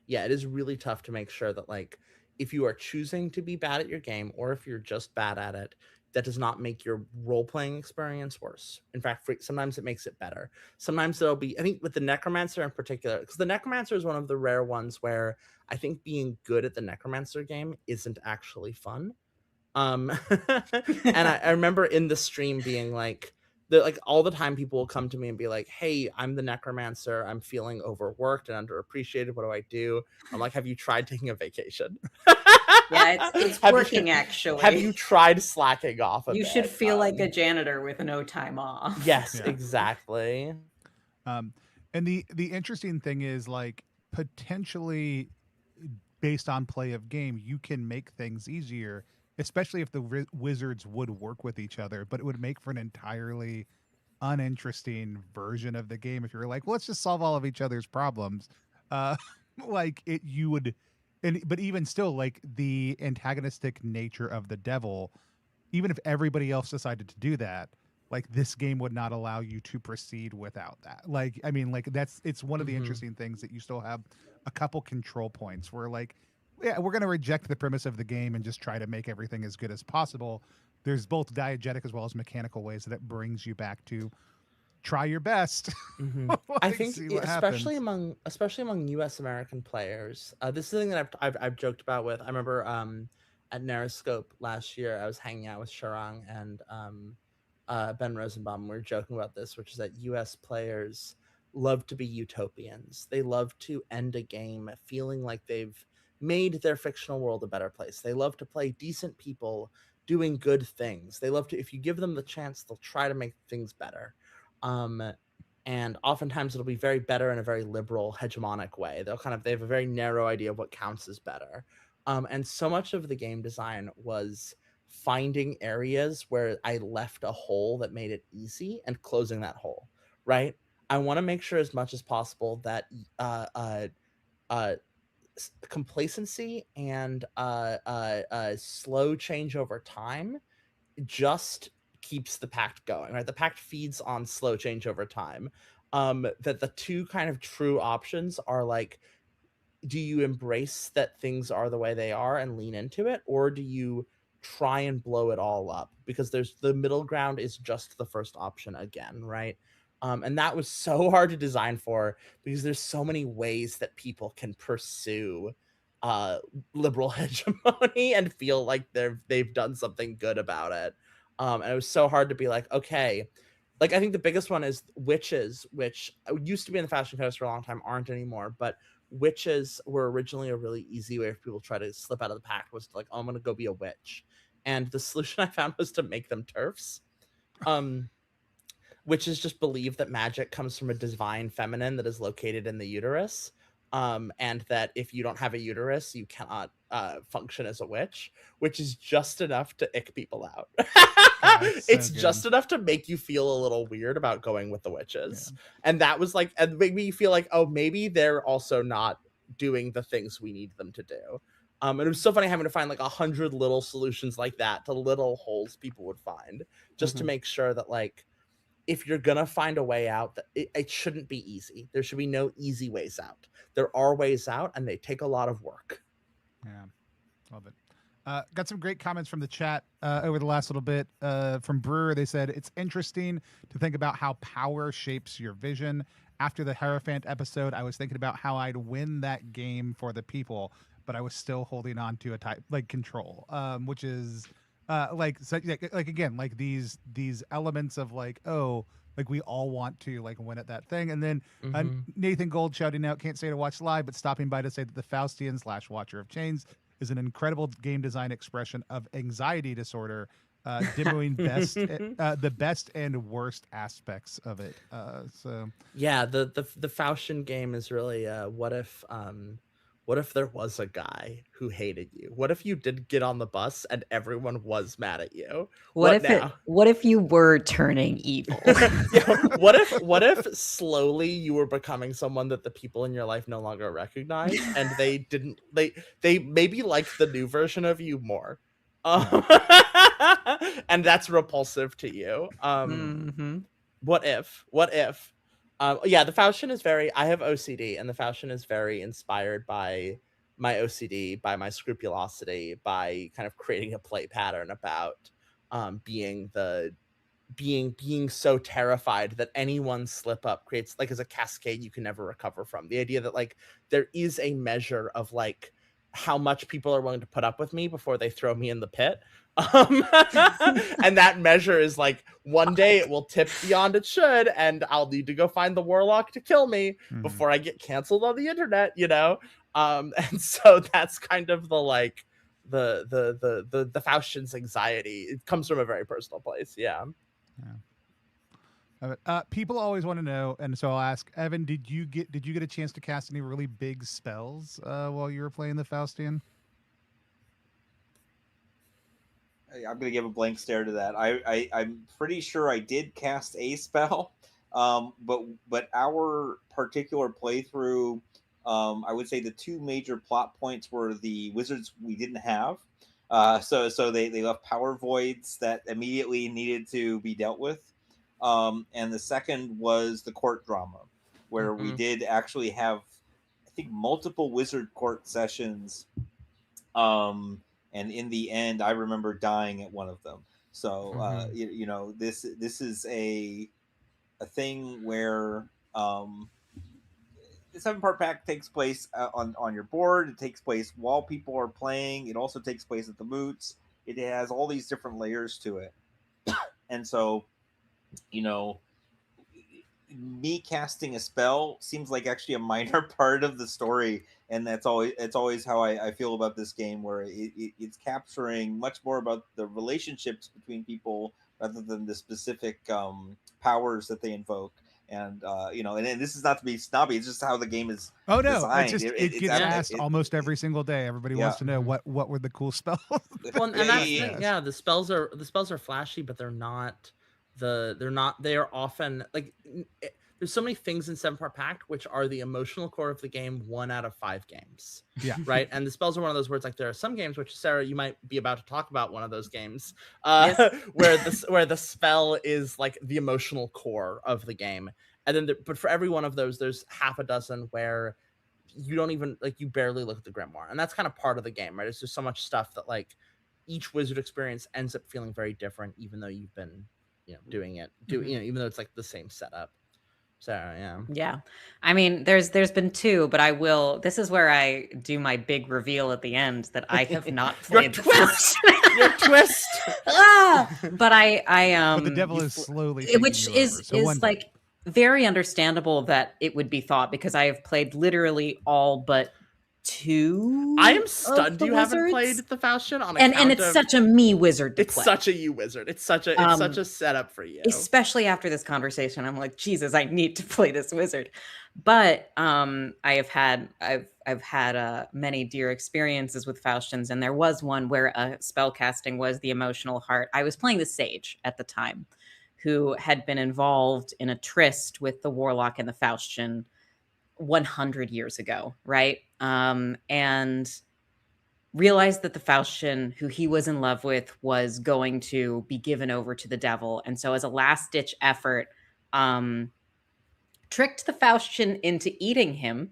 S2: Yeah, it is really tough to make sure that like if you are choosing to be bad at your game or if you're just bad at it, that does not make your role-playing experience worse. In fact, sometimes it makes it better. Sometimes there'll be, I think with the Necromancer in particular, because the Necromancer is one of the rare ones where I think being good at the Necromancer game isn't actually fun. And I remember in the stream being like, all the time people will come to me and be like, hey, I'm the Necromancer, I'm feeling overworked and underappreciated, what do I do? I'm like, have you tried taking a vacation?
S4: Yeah, it's working actually.
S2: Have you tried slacking off a
S4: You
S2: bit?
S4: should feel like a janitor with no time off.
S2: Yes,
S1: Yeah.
S2: exactly.
S1: And the interesting thing is like potentially based on play of game, you can make things easier, especially if the wizards would work with each other, but it would make for an entirely uninteresting version of the game if you're like, well, let's just solve all of each other's problems. Like it, you would, but even still, like the antagonistic nature of the devil, even if everybody else decided to do that, like this game would not allow you to proceed without that. Like, I mean, like it's one of the interesting things that you still have a couple control points where like, yeah, we're going to reject the premise of the game and just try to make everything as good as possible. There's both diegetic as well as mechanical ways that it brings you back to try your best.
S2: Like, I think especially
S1: happens.
S2: among US American players, this is a thing that I've joked about with. I remember at Narrowscope last year, I was hanging out with Sharang and Ben Rosenbaum. We were joking about this, which is that US players love to be utopians. They love to end a game feeling like they've made their fictional world a better place. They love to play decent people doing good things. They love to, if you give them the chance, they'll try to make things better. And oftentimes it'll be very better in a very liberal, hegemonic way. They have a very narrow idea of what counts as better. And so much of the game design was finding areas where I left a hole that made it easy and closing that hole, right? I want to make sure as much as possible that complacency and slow change over time just keeps the Pact going, right? The Pact feeds on slow change over time. That the two kind of true options are like, do you embrace that things are the way they are and lean into it, or do you try and blow it all up? Because there's the middle ground is just the first option again, right? And that was so hard to design for because there's so many ways that people can pursue liberal hegemony and feel like they've done something good about it. And it was so hard to be like, okay, like I think the biggest one is witches, which used to be in the fashion codes for a long time, aren't anymore. But witches were originally a really easy way for people to try to slip out of the Pact, was to like, oh, I'm gonna go be a witch. And the solution I found was to make them TERFs. Witches just believe that magic comes from a divine feminine that is located in the uterus. And that if you don't have a uterus, you cannot function as a witch, which is just enough to ick people out. It's so just enough to make you feel a little weird about going with the witches. Yeah. And that was like, and made me feel like, oh, maybe they're also not doing the things we need them to do. And it was so funny having to find like 100 little solutions like that to little holes people would find just to make sure that like, if you're gonna find a way out, that it shouldn't be easy. There should be no easy ways out. There are ways out, and they take a lot of work.
S1: Yeah, love it. Got some great comments from the chat over the last little bit. From Brewer, they said, it's interesting to think about how power shapes your vision. After the Hierophant episode, I was thinking about how I'd win that game for the people, but I was still holding on to a type like control, which is... like again, like these elements of like, oh, like we all want to like win at that thing. And then Nathan Gold shouting out, can't say to watch live, but stopping by to say that the Faustian / Watcher of Chains is an incredible game design expression of anxiety disorder, demoing the best and worst aspects of it. So
S2: yeah, the Faustian game is really what if there was a guy who hated you? What if you did get on the bus and everyone was mad at you?
S4: What if you were turning evil?
S2: Yeah, what if slowly you were becoming someone that the people in your life no longer recognize, and they maybe liked the new version of you more? And that's repulsive to you. What if? Yeah, the Faustian is I have OCD, and the Faustian is very inspired by my OCD, by my scrupulosity, by kind of creating a play pattern about being so terrified that any one slip up creates like as a cascade you can never recover from. The idea that like there is a measure of like how much people are willing to put up with me before they throw me in the pit. And that measure is like one day it will tip beyond it should, and I'll need to go find the warlock to kill me before I get canceled on the internet, you know? And so that's kind of the like the Faustian's anxiety. It comes from a very personal place. Yeah.
S1: People always want to know, and so I'll ask Evan: Did you get a chance to cast any really big spells while you were playing the Faustian?
S3: I'm gonna give a blank stare to that. I'm pretty sure I did cast a spell, but our particular playthrough, I would say the two major plot points were the wizards we didn't have. So they left power voids that immediately needed to be dealt with. And the second was the court drama, where we did actually have, I think, multiple wizard court sessions. And in the end, I remember dying at one of them. So you know, this is a thing where the 7-part pact takes place on your board. It takes place while people are playing. It also takes place at the moots. It has all these different layers to it, and so, you know, me casting a spell seems like actually a minor part of the story, and it's always how I feel about this game, where it's capturing much more about the relationships between people rather than the specific powers that they invoke. And you know, and this is not to be snobby, it's just how the game is designed.
S1: It gets asked almost every single day. Everybody wants to know what were the cool spells.
S2: Well, and that's the spells are flashy, but they're not. They are often like there's so many things in 7-part Pact which are the emotional core of the game 1 out of 5 games.
S1: Yeah.
S2: Right. And the spells are one of those words, like there are some games which, Sarah, you might be about to talk about one of those games where the spell is like the emotional core of the game. And then but for every one of those, there's half a dozen where you don't even like, you barely look at the grimoire. And that's kind of part of the game, right? It's just so much stuff that like each wizard experience ends up feeling very different, even though you've been, you know, doing it, you know, even though it's like the same setup. So yeah.
S4: I mean, there's been 2, but this is where I do my big reveal at the end that I have not played
S2: your twist. Your twist.
S4: But I
S1: but the devil is slowly,
S4: which is like very understandable that it would be thought, because I have played literally all but 2.
S2: I am stunned you haven't played the Faustian on
S4: and it's such a me wizard to play.
S2: It's such a you wizard. It's such a setup for you.
S4: Especially after this conversation, I'm like, Jesus, I need to play this wizard. But I've had many dear experiences with Faustians, and there was one where spell casting was the emotional heart. I was playing the sage at the time, who had been involved in a tryst with the warlock and the Faustian 100 years ago, right? And realized that the Faustian, who he was in love with, was going to be given over to the devil. And so as a last-ditch effort, tricked the Faustian into eating him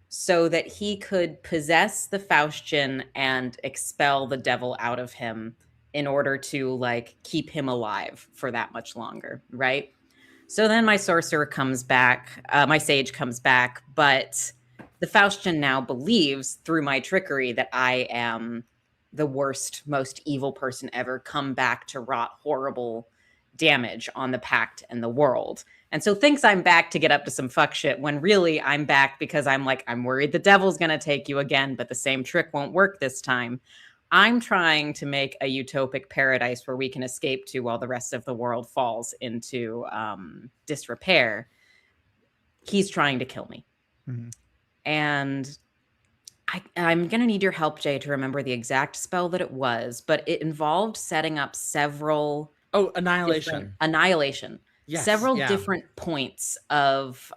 S4: so that he could possess the Faustian and expel the devil out of him in order to like keep him alive for that much longer, right? So then my sorcerer comes back, my sage comes back, but the Faustian now believes through my trickery that I am the worst, most evil person ever, come back to wrought horrible damage on the Pact and the world. And so thinks I'm back to get up to some fuck shit, when really I'm back because I'm worried the devil's going to take you again, but the same trick won't work this time. I'm trying to make a utopic paradise where we can escape to while the rest of the world falls into disrepair. He's trying to kill me. Mm-hmm. And I'm going to need your help, Jay, to remember the exact spell that it was, but it involved setting up several...
S2: Annihilation.
S4: Yes, several different points of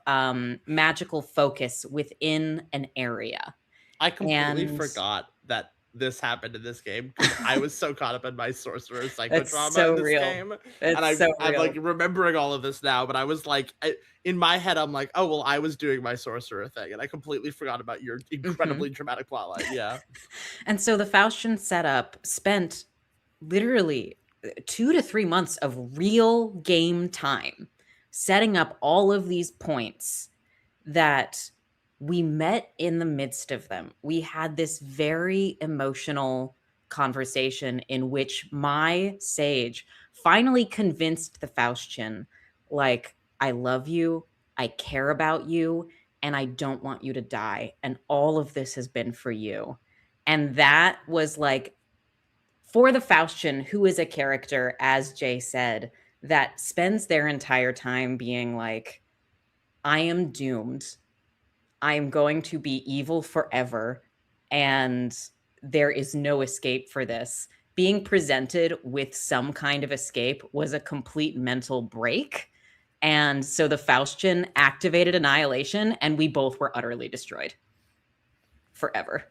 S4: magical focus within an area.
S2: I completely forgot that this happened in this game. I was so caught up in my sorcerer
S4: That's
S2: psychodrama
S4: so
S2: in this
S4: real.
S2: game.
S4: It's
S2: And
S4: so
S2: I'm
S4: real.
S2: like remembering all of this now, but I was like, in my head, I'm like, oh, well, I was doing my sorcerer thing. And I completely forgot about your incredibly dramatic plotline. Yeah.
S4: And so the Faustian setup spent literally 2 to 3 months of real game time setting up all of these points that we met in the midst of them. We had this very emotional conversation in which my sage finally convinced the Faustian, like, I love you, I care about you, and I don't want you to die. And all of this has been for you. And that was like, for the Faustian, who is a character, as Jay said, that spends their entire time being like, I am doomed. I am going to be evil forever. And there is no escape for this. Being presented with some kind of escape was a complete mental break. And so the Faustian activated Annihilation, and we both were utterly destroyed forever.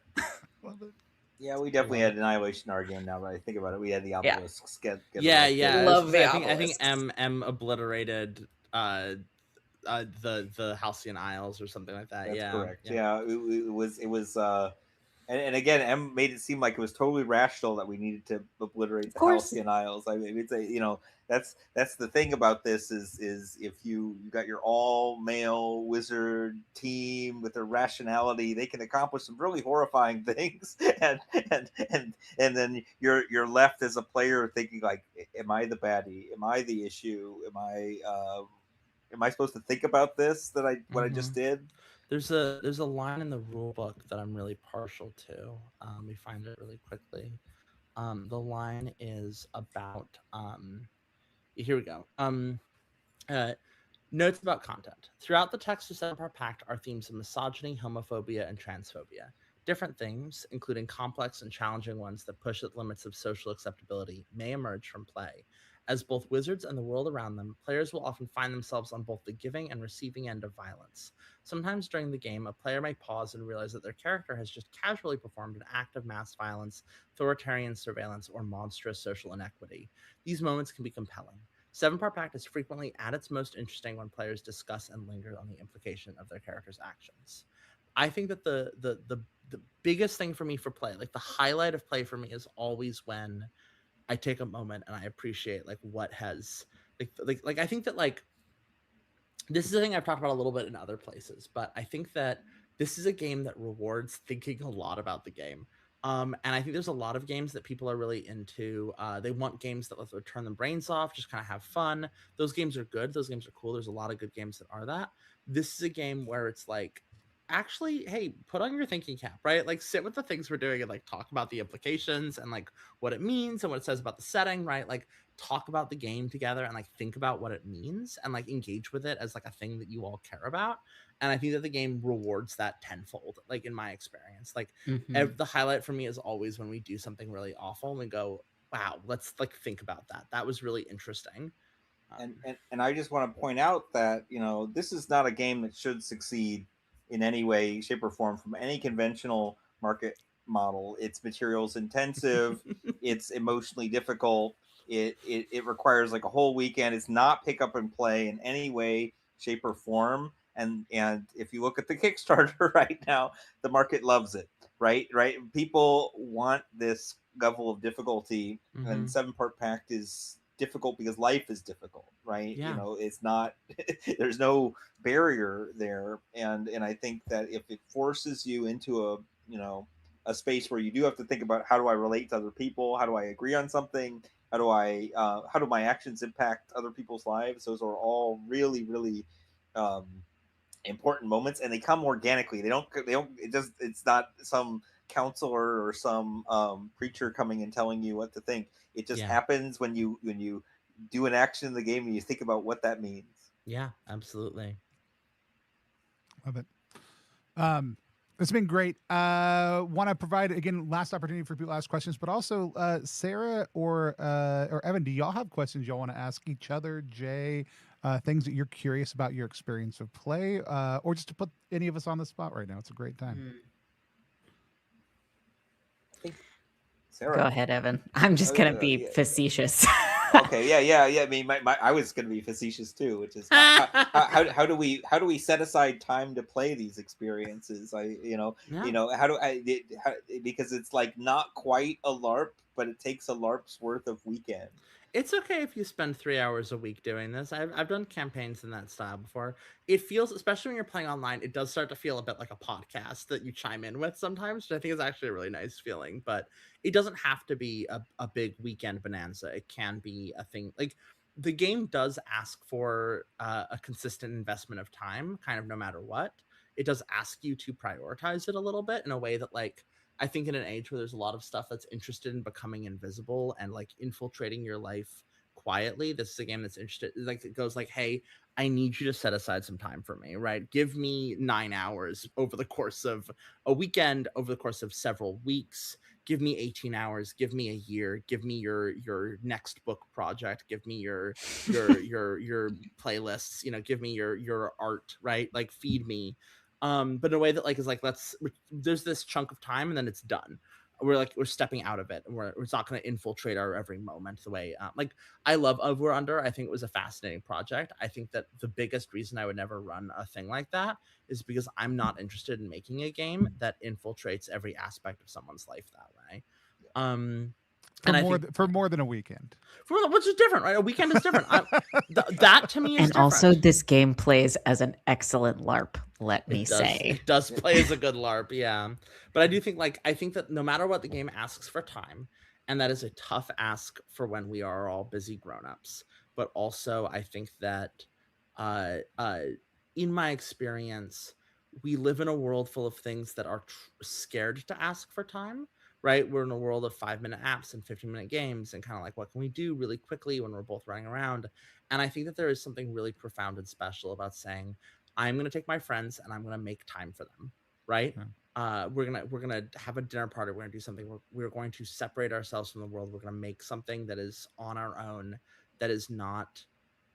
S1: Love it.
S3: Yeah, we definitely had Annihilation in our game now that I think about it. We had the obelisks get
S2: Yeah.
S3: arrested.
S2: I was
S4: Love
S2: gonna say,
S4: the
S2: I think
S4: obelisks.
S2: M obliterated the Halcyon Isles or something like that.
S3: That's
S2: Yeah.
S3: correct. Yeah, it was and again, M made it seem like it was totally rational that we needed to obliterate the
S4: course.
S3: Halcyon Isles. I mean, it's a that's the thing about this is if you got your all male wizard team with their rationality, they can accomplish some really horrifying things, and then you're left as a player thinking like, am I the baddie? Am I the issue? Am I supposed to think about this what I just did?
S2: There's a line in the rule book that I'm really partial to. We find it really quickly. The line is about here we go. Notes about content. Throughout the text of Seven Part Pact are themes of misogyny, homophobia, and transphobia. Different themes, including complex and challenging ones that push at the limits of social acceptability, may emerge from play. As both wizards and the world around them, players will often find themselves on both the giving and receiving end of violence. Sometimes during the game, a player may pause and realize that their character has just casually performed an act of mass violence, authoritarian surveillance, or monstrous social inequity. These moments can be compelling. Seven Part Pact is frequently at its most interesting when players discuss and linger on the implication of their character's actions. I think that the biggest thing for me for play, like the highlight of play for me, is always when I take a moment and I appreciate like what has like I think that like this is a thing I've talked about a little bit in other places, but I think that this is a game that rewards thinking a lot about the game. And I think there's a lot of games that people are really into. They want games that let them turn their brains off, just kind of have fun. Those games are good. Those games are cool. There's a lot of good games that are that. This is a game where it's like, actually, hey, put on your thinking cap, right? Like sit with the things we're doing and like talk about the implications and like what it means and what it says about the setting, right? Like talk about the game together and like think about what it means and like engage with it as like a thing that you all care about. And I think that the game rewards that tenfold, like in my experience. Like the highlight for me is always when we do something really awful and we go, wow, let's like think about that. That was really interesting.
S3: And I just want to point out that this is not a game that should succeed in any way, shape, or form from any conventional market model. It's materials intensive. It's emotionally difficult. It requires like a whole weekend. It's not pick up and play in any way, shape, or form. And if you look at the Kickstarter right now, the market loves it. Right. People want this level of difficulty, and Seven Part Pact is difficult because life is difficult, right?
S2: Yeah.
S3: It's not there's no barrier there, and I think that if it forces you into a space where you do have to think about how do I relate to other people, how do I agree on something, how do my actions impact other people's lives, those are all really really important moments, and they come organically. They don't it's not some counselor or some preacher coming and telling you what to think. It just happens when you do an action in the game and you think about what that means.
S2: Yeah, absolutely.
S1: Love it. It's been great. Want to provide again last opportunity for people to ask questions, but also Sarah or Evan, do y'all have questions y'all want to ask each other? Jay, things that you're curious about your experience of play, or just to put any of us on the spot right now. It's a great time.
S3: Sarah.
S4: Go ahead, Evan. I'm just gonna be facetious.
S3: Okay, yeah. I mean, I was going to be facetious too, which is how do we set aside time to play these experiences? Because it's like not quite a LARP, but it takes a LARP's worth of weekend.
S2: It's okay if you spend 3 hours a week doing this. I've done campaigns in that style before. It feels, especially when you're playing online, it does start to feel a bit like a podcast that you chime in with sometimes, which I think is actually a really nice feeling. But it doesn't have to be a big weekend bonanza. It can be a thing. Like, the game does ask for a consistent investment of time, kind of no matter what. It does ask you to prioritize it a little bit in a way that, like, I think in an age where there's a lot of stuff that's interested in becoming invisible and like infiltrating your life quietly, this is a game that's interested, like, it goes like, hey, I need you to set aside some time for me, right? Give me 9 hours over the course of a weekend, over the course of several weeks. Give me 18 hours, give me a year, give me your next book project, give me your playlists, give me your art, right? Like, feed me. But in a way that, like, is like, there's this chunk of time and then it's done. We're stepping out of it, and it's not going to infiltrate our every moment the way like, I love Over Under. I think it was a fascinating project. I think that the biggest reason I would never run a thing like that is because I'm not interested in making a game that infiltrates every aspect of someone's life that way.
S1: For more than a weekend,
S2: which is different, right? A weekend is different. That to me is
S4: and
S2: different.
S4: Also, this game plays as an excellent LARP. Let me say,
S2: it does play as a good LARP, yeah. But I do think, like, I think that no matter what, the game asks for time, and that is a tough ask for when we are all busy grown-ups. But also, I think that, in my experience, we live in a world full of things that are scared to ask for time. Right, we're in a world of 5-minute apps and 15-minute games, and kind of like, what can we do really quickly when we're both running around? And I think that there is something really profound and special about saying, I'm going to take my friends and I'm going to make time for them. Right. Yeah. We're gonna have a dinner party. We're gonna do something. We're going to separate ourselves from the world. We're gonna make something that is on our own, that is not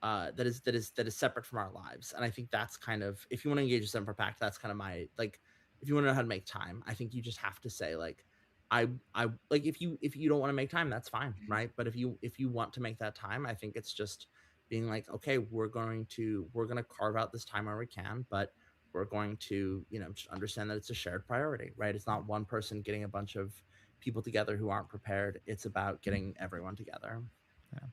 S2: that is separate from our lives. And I think that's kind of, if you want to engage with 7 Pact, that's kind of my, like, if you want to know how to make time, I think you just have to say, like, I like, if you don't want to make time, that's fine, right? But if you want to make that time, I think it's just being like, okay, we're gonna carve out this time where we can, but we're going to, just understand that it's a shared priority, right? It's not one person getting a bunch of people together who aren't prepared. It's about getting everyone together.
S1: Yeah.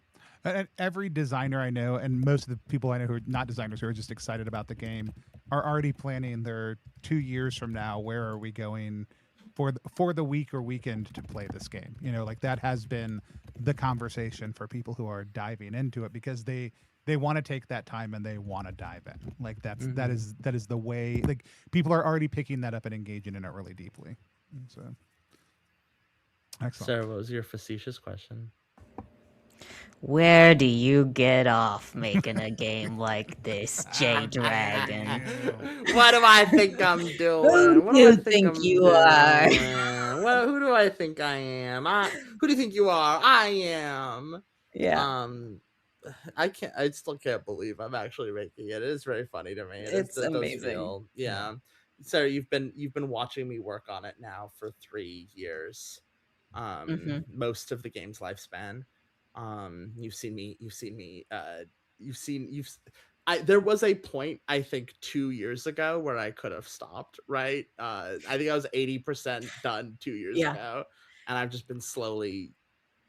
S1: And every designer I know, and most of the people I know who are not designers, who are just excited about the game, are already planning their 2 years from now, where are we going for the week or weekend to play this game. Like, that has been the conversation for people who are diving into it, because they want to take that time and they want to dive in. Like, that is the way, like, people are already picking that up and engaging in it really deeply. So excellent.
S2: Sarah, what was your facetious question?
S4: Where do you get off making a game like this, J Dragon?
S2: What do I think I'm doing?
S4: Who do you think you are?
S2: Who do I think I am? Who do you think you are? I am.
S4: Yeah.
S2: I still can't believe I'm actually making it. It is very funny to me.
S4: It's amazing.
S2: Yeah. Sarah, you've been watching me work on it now for 3 years. Most of the game's lifespan. There was a point, I think 2 years ago, where I could have stopped, right? I think I was 80% done 2 years ago, and I've just been slowly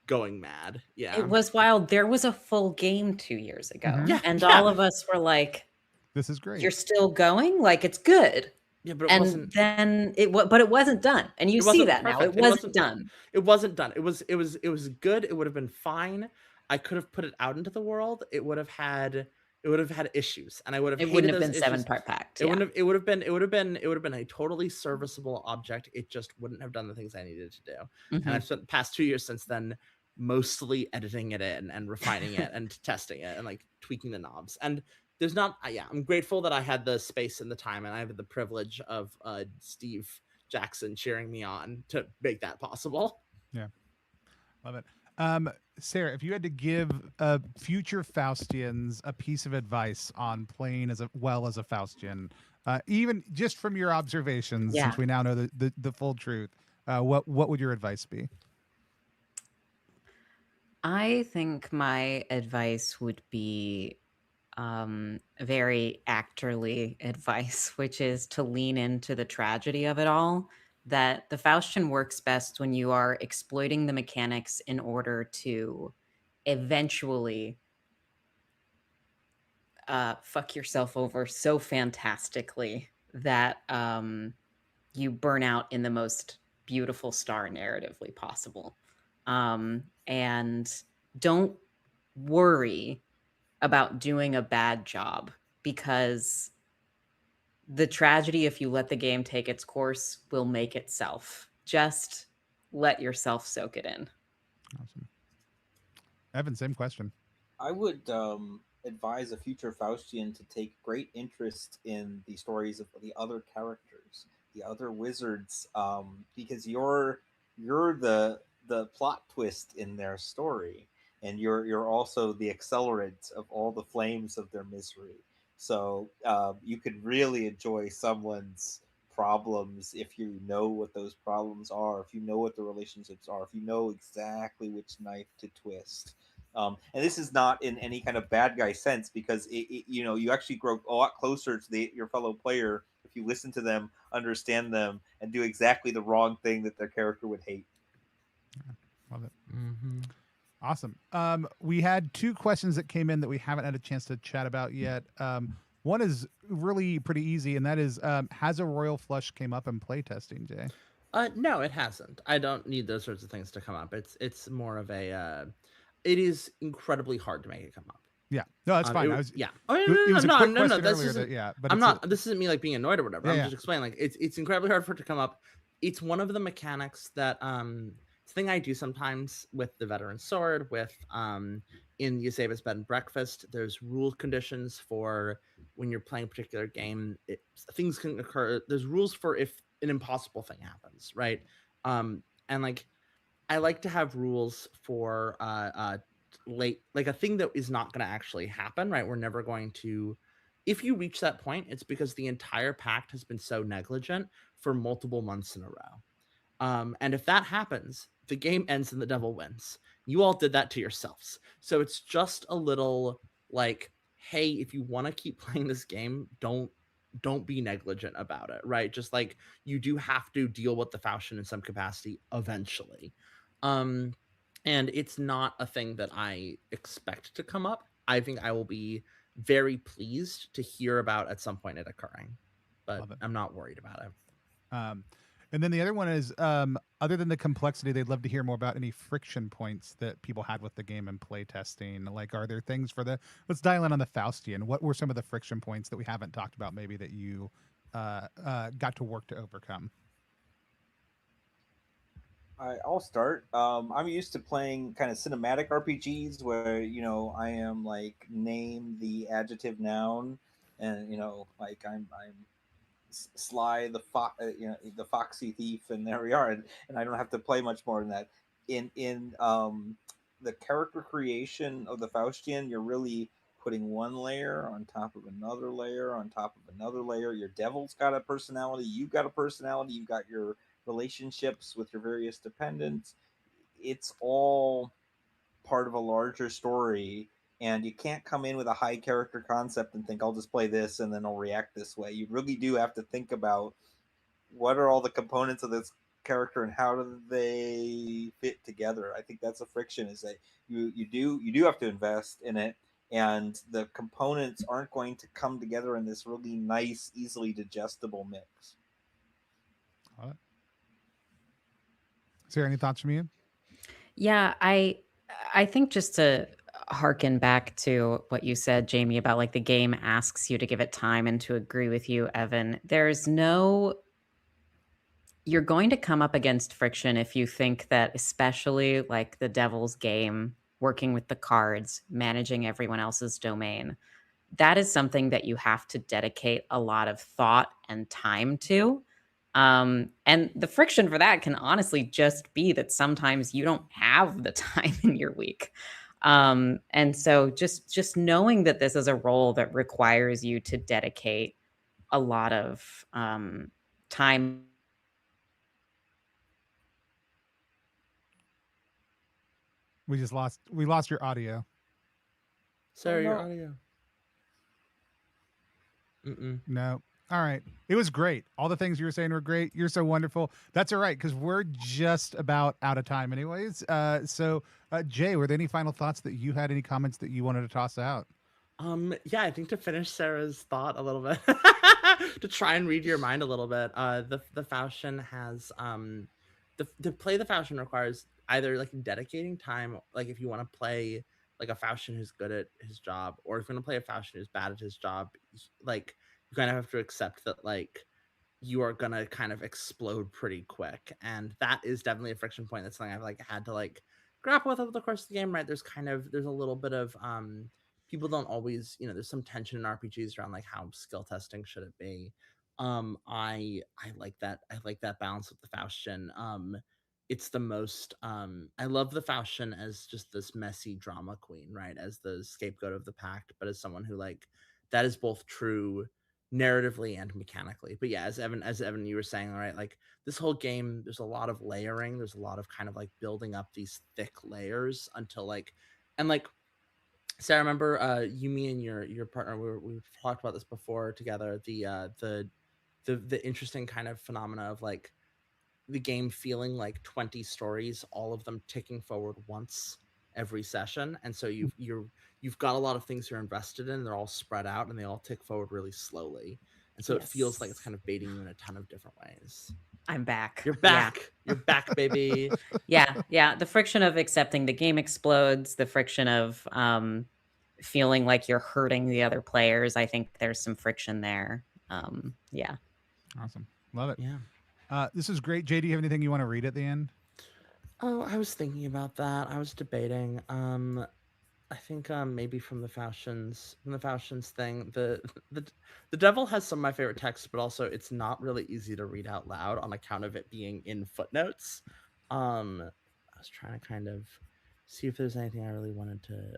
S2: going mad. Yeah,
S4: it was wild. There was a full game 2 years ago, and
S2: yeah.
S4: all of us were like,
S1: this is great.
S4: You're still going? Like, it's good.
S2: Yeah, but it wasn't.
S4: Then but it wasn't done, and you see that
S2: perfect.
S4: now. It wasn't done.
S2: It wasn't done. It was good. It would have been fine. I could have put it out into the world. It would have had issues, and I would have.
S4: It wouldn't have been 7-part Pact.
S2: It would have been a totally serviceable object. It just wouldn't have done the things I needed to do. And I've spent the past 2 years since then mostly editing it in and refining it and testing it and, like, tweaking the knobs. And there's not, I'm grateful that I had the space and the time, and I have the privilege of Steve Jackson cheering me on to make that possible.
S1: Yeah, love it. Sarah, if you had to give future Faustians a piece of advice on playing as well as a Faustian, even just from your observations, since we now know the full truth, what would your advice be?
S4: I think my advice would be very actorly advice, which is to lean into the tragedy of it all. That the Faustian works best when you are exploiting the mechanics in order to eventually fuck yourself over so fantastically that you burn out in the most beautiful star narratively possible. And don't worry about doing a bad job, because the tragedy, if you let the game take its course, will make itself. Just let yourself soak it in.
S1: Awesome. Evan, same question.
S3: I would advise a future Faustian to take great interest in the stories of the other characters, the other wizards, because you're the plot twist in their story, and you're also the accelerant of all the flames of their misery. So you could really enjoy someone's problems if you know what those problems are, if you know what the relationships are, if you know exactly which knife to twist. And this is not in any kind of bad guy sense, because you actually grow a lot closer to your fellow player if you listen to them, understand them, and do exactly the wrong thing that their character would hate.
S1: Love it.
S5: Mm-hmm.
S1: Awesome. We had two questions that came in that we haven't had a chance to chat about yet. One is really pretty easy, and that is, has a royal flush came up in playtesting, Jay?
S2: No, it hasn't. I don't need those sorts of things to come up. It's more of a. It is incredibly hard to make it come up.
S1: Yeah. No, that's fine.
S2: Yeah. Oh,
S1: It was a
S2: no,
S1: quick
S2: no, no,
S1: question
S2: This
S1: earlier
S2: isn't.
S1: that, yeah, but
S2: I'm
S1: it's
S2: not. This isn't me like being annoyed or whatever.
S1: Yeah,
S2: I'm
S1: yeah.
S2: just explaining. Like it's incredibly hard for it to come up. It's one of the mechanics that it's a thing I do sometimes with the veteran sword. With in Yuseva's bed and breakfast, there's rule conditions for when you're playing a particular game. Things can occur. There's rules for if an impossible thing happens, right? And like I like to have rules for late, like a thing that is not going to actually happen, right? We're never going to. If you reach that point, it's because the entire pact has been so negligent for multiple months in a row. And if that happens, the game ends and the devil wins. You all did that to yourselves. So it's just a little like, hey, if you want to keep playing this game, don't be negligent about it, right? Just like you do have to deal with the Faustian in some capacity eventually. Um, and it's not a thing that I expect to come up. I think I will be very pleased to hear about at some point it occurring, but I'm not worried about it.
S1: And then the other one is, other than the complexity, they'd love to hear more about any friction points that people had with the game and play testing. Like, are there things for let's dial in on the Faustian. What were some of the friction points that we haven't talked about, maybe, that you got to work to overcome?
S3: I'll start. I'm used to playing kind of cinematic RPGs where I am like name the adjective noun, and like I'm Sly the foxy thief, and there we are, and I don't have to play much more than that. In the character creation of the Faustian, you're really putting one layer on top of another layer on top of another layer. Your devil's got a personality, you've got a personality, you've got your relationships with your various dependents. It's all part of a larger story, and you can't come in with a high character concept and think I'll just play this and then I'll react this way. You really do have to think about what are all the components of this character and how do they fit together. I think that's a friction, is that you do have to invest in it, and the components aren't going to come together in this really nice, easily digestible mix.
S1: Sarah, any thoughts from you?
S4: Yeah, I think just to harken back to what you said, Jamie, about like the game asks you to give it time, and to agree with you, Evan, you're going to come up against friction if you think that, especially like the devil's game, working with the cards, managing everyone else's domain, that is something that you have to dedicate a lot of thought and time to. And the friction for that can honestly just be that sometimes you don't have the time in your week. And so just knowing that this is a role that requires you to dedicate a lot of time.
S1: We lost your audio.
S2: Sarah,
S3: no.
S2: your audio.
S1: No. All right. It was great. All the things you were saying were great. You're so wonderful. That's all right, because we're just about out of time anyways. Jay, were there any final thoughts that you had, any comments that you wanted to toss out?
S2: Yeah, I think to finish Sarah's thought a little bit, to try and read your mind a little bit, the Faustian has to play the Faustian requires either like dedicating time, like if you want to play like a Faustian who's good at his job, or if you want to play a Faustian who's bad at his job, like you kind of have to accept that like you are gonna kind of explode pretty quick, and that is definitely a friction point. That's something I've like had to like grapple with over the course of the game. Right, there's a little bit of people don't always, there's some tension in RPGs around like how skill testing should it be. I like that balance with the Faustian. It's the most I love the Faustian as just this messy drama queen, right, as the scapegoat of the Pact, but as someone who like that is both true narratively and mechanically. But yeah, as Evan you were saying, all right, like this whole game, there's a lot of layering, there's a lot of kind of like building up these thick layers until like, and like Sarah, I remember you, me, and your partner. We've talked about this before together. The interesting kind of phenomena of like the game feeling like 20 stories, all of them ticking forward once every session, and so you've got a lot of things you're invested in. They're all spread out and they all tick forward really slowly, and so it feels like it's kind of baiting you in a ton of different ways.
S4: I'm back.
S2: You're back. Yeah. You're back, baby.
S4: Yeah. The friction of accepting the game explodes. The friction of feeling like you're hurting the other players. I think there's some friction there. Yeah.
S1: Awesome. Love it.
S2: Yeah.
S1: This is great. Jay, do you have anything you want to read at the end?
S2: Oh, I was thinking about that. I was debating. I think maybe from the Faustians thing, the devil has some of my favorite texts, but also it's not really easy to read out loud on account of it being in footnotes. I was trying to kind of see if there's anything I really wanted to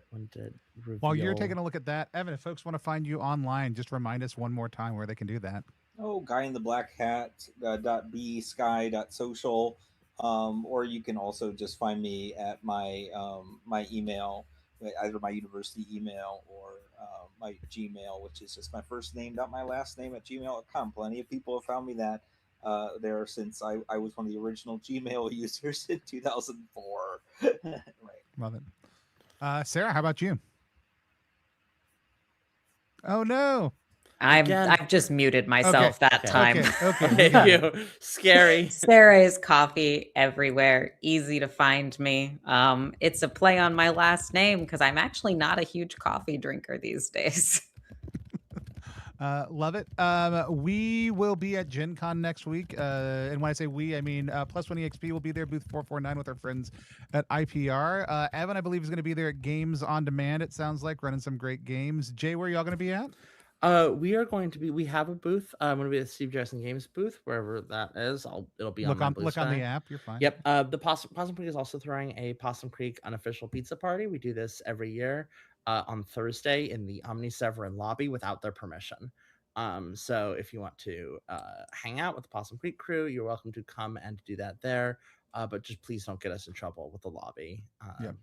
S2: reveal.
S1: While you're taking a look at that, Evan, if folks want to find you online, just remind us one more time where they can do that.
S3: Oh, guy in the black hat .b_sky.social, or you can also just find me at my my email, either my university email or my Gmail, which is just my first name my last name at gmail.com. Plenty of people have found me that there since I was one of the original Gmail users in 2004. Right.
S1: Love it. Sarah, how about you? Oh no.
S4: I've just muted myself that time.
S1: Okay.
S2: Scary.
S4: Sarah is coffee everywhere. Easy to find me. It's a play on my last name because I'm actually not a huge coffee drinker these days.
S1: Love it. We will be at Gen Con next week. And when I say we, I mean Plus One EXP will be there, booth 449 with our friends at IPR. Evan, I believe, is going to be there at Games on Demand, it sounds like, running some great games. Jay, where are y'all going to be at?
S2: We have a booth. I'm going to be at Steve Jackson Games booth, wherever that is. It'll be
S1: look
S2: on
S1: the app. You're fine.
S2: Yep. The Possum Creek is also throwing a Possum Creek unofficial pizza party. We do this every year on Thursday in the Omniseverin lobby without their permission. So if you want to hang out with the Possum Creek crew, you're welcome to come and do that there. But just please don't get us in trouble with the lobby.
S1: Yep.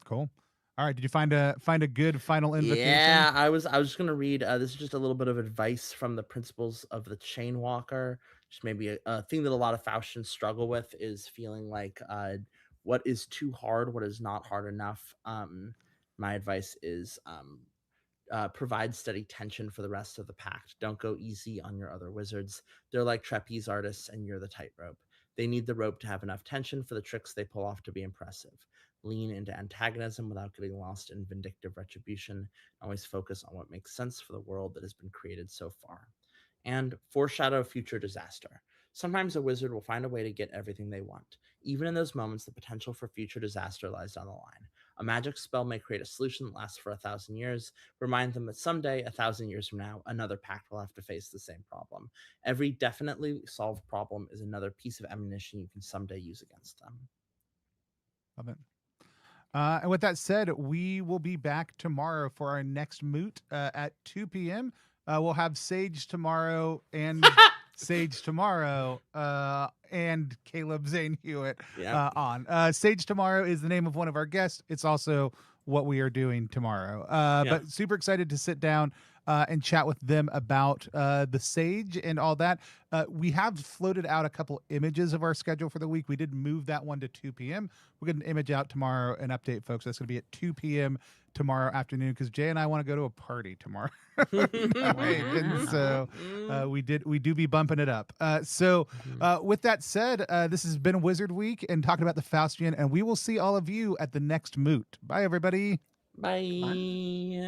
S1: Cool. All right. Did you find a good final invitation?
S2: Yeah, I was just gonna read. This is just a little bit of advice from the principles of the Chain Walker. Just maybe a thing that a lot of Faustians struggle with is feeling like what is too hard, what is not hard enough. My advice is provide steady tension for the rest of the Pact. Don't go easy on your other wizards. They're like trapeze artists, and you're the tightrope. They need the rope to have enough tension for the tricks they pull off to be impressive. Lean into antagonism without getting lost in vindictive retribution. Always focus on what makes sense for the world that has been created so far. And foreshadow future disaster. Sometimes a wizard will find a way to get everything they want. Even in those moments, the potential for future disaster lies down the line. A magic spell may create a solution that lasts for 1,000 years. Remind them that someday, 1,000 years from now, another pact will have to face the same problem. Every definitely solved problem is another piece of ammunition you can someday use against them.
S1: Love it. And with that said, we will be back tomorrow for our next moot at 2 p.m. We'll have Sage tomorrow and Sage tomorrow, and Caleb Zane Hewitt
S5: Yeah.
S1: on. Sage tomorrow is the name of one of our guests. It's also what we are doing tomorrow. But super excited to sit down and chat with them about the Sage and all that. We have floated out a couple images of our schedule for the week. We did move that one to 2 p.m. We'll get an image out tomorrow and update folks. That's going to be at 2 p.m. tomorrow afternoon because Jay and I want to go to a party tomorrow. And so we do be bumping it up. With that said, this has been Wizard Week and talking about the Faustian, and we will see all of you at the next moot. Bye, everybody.
S5: Bye.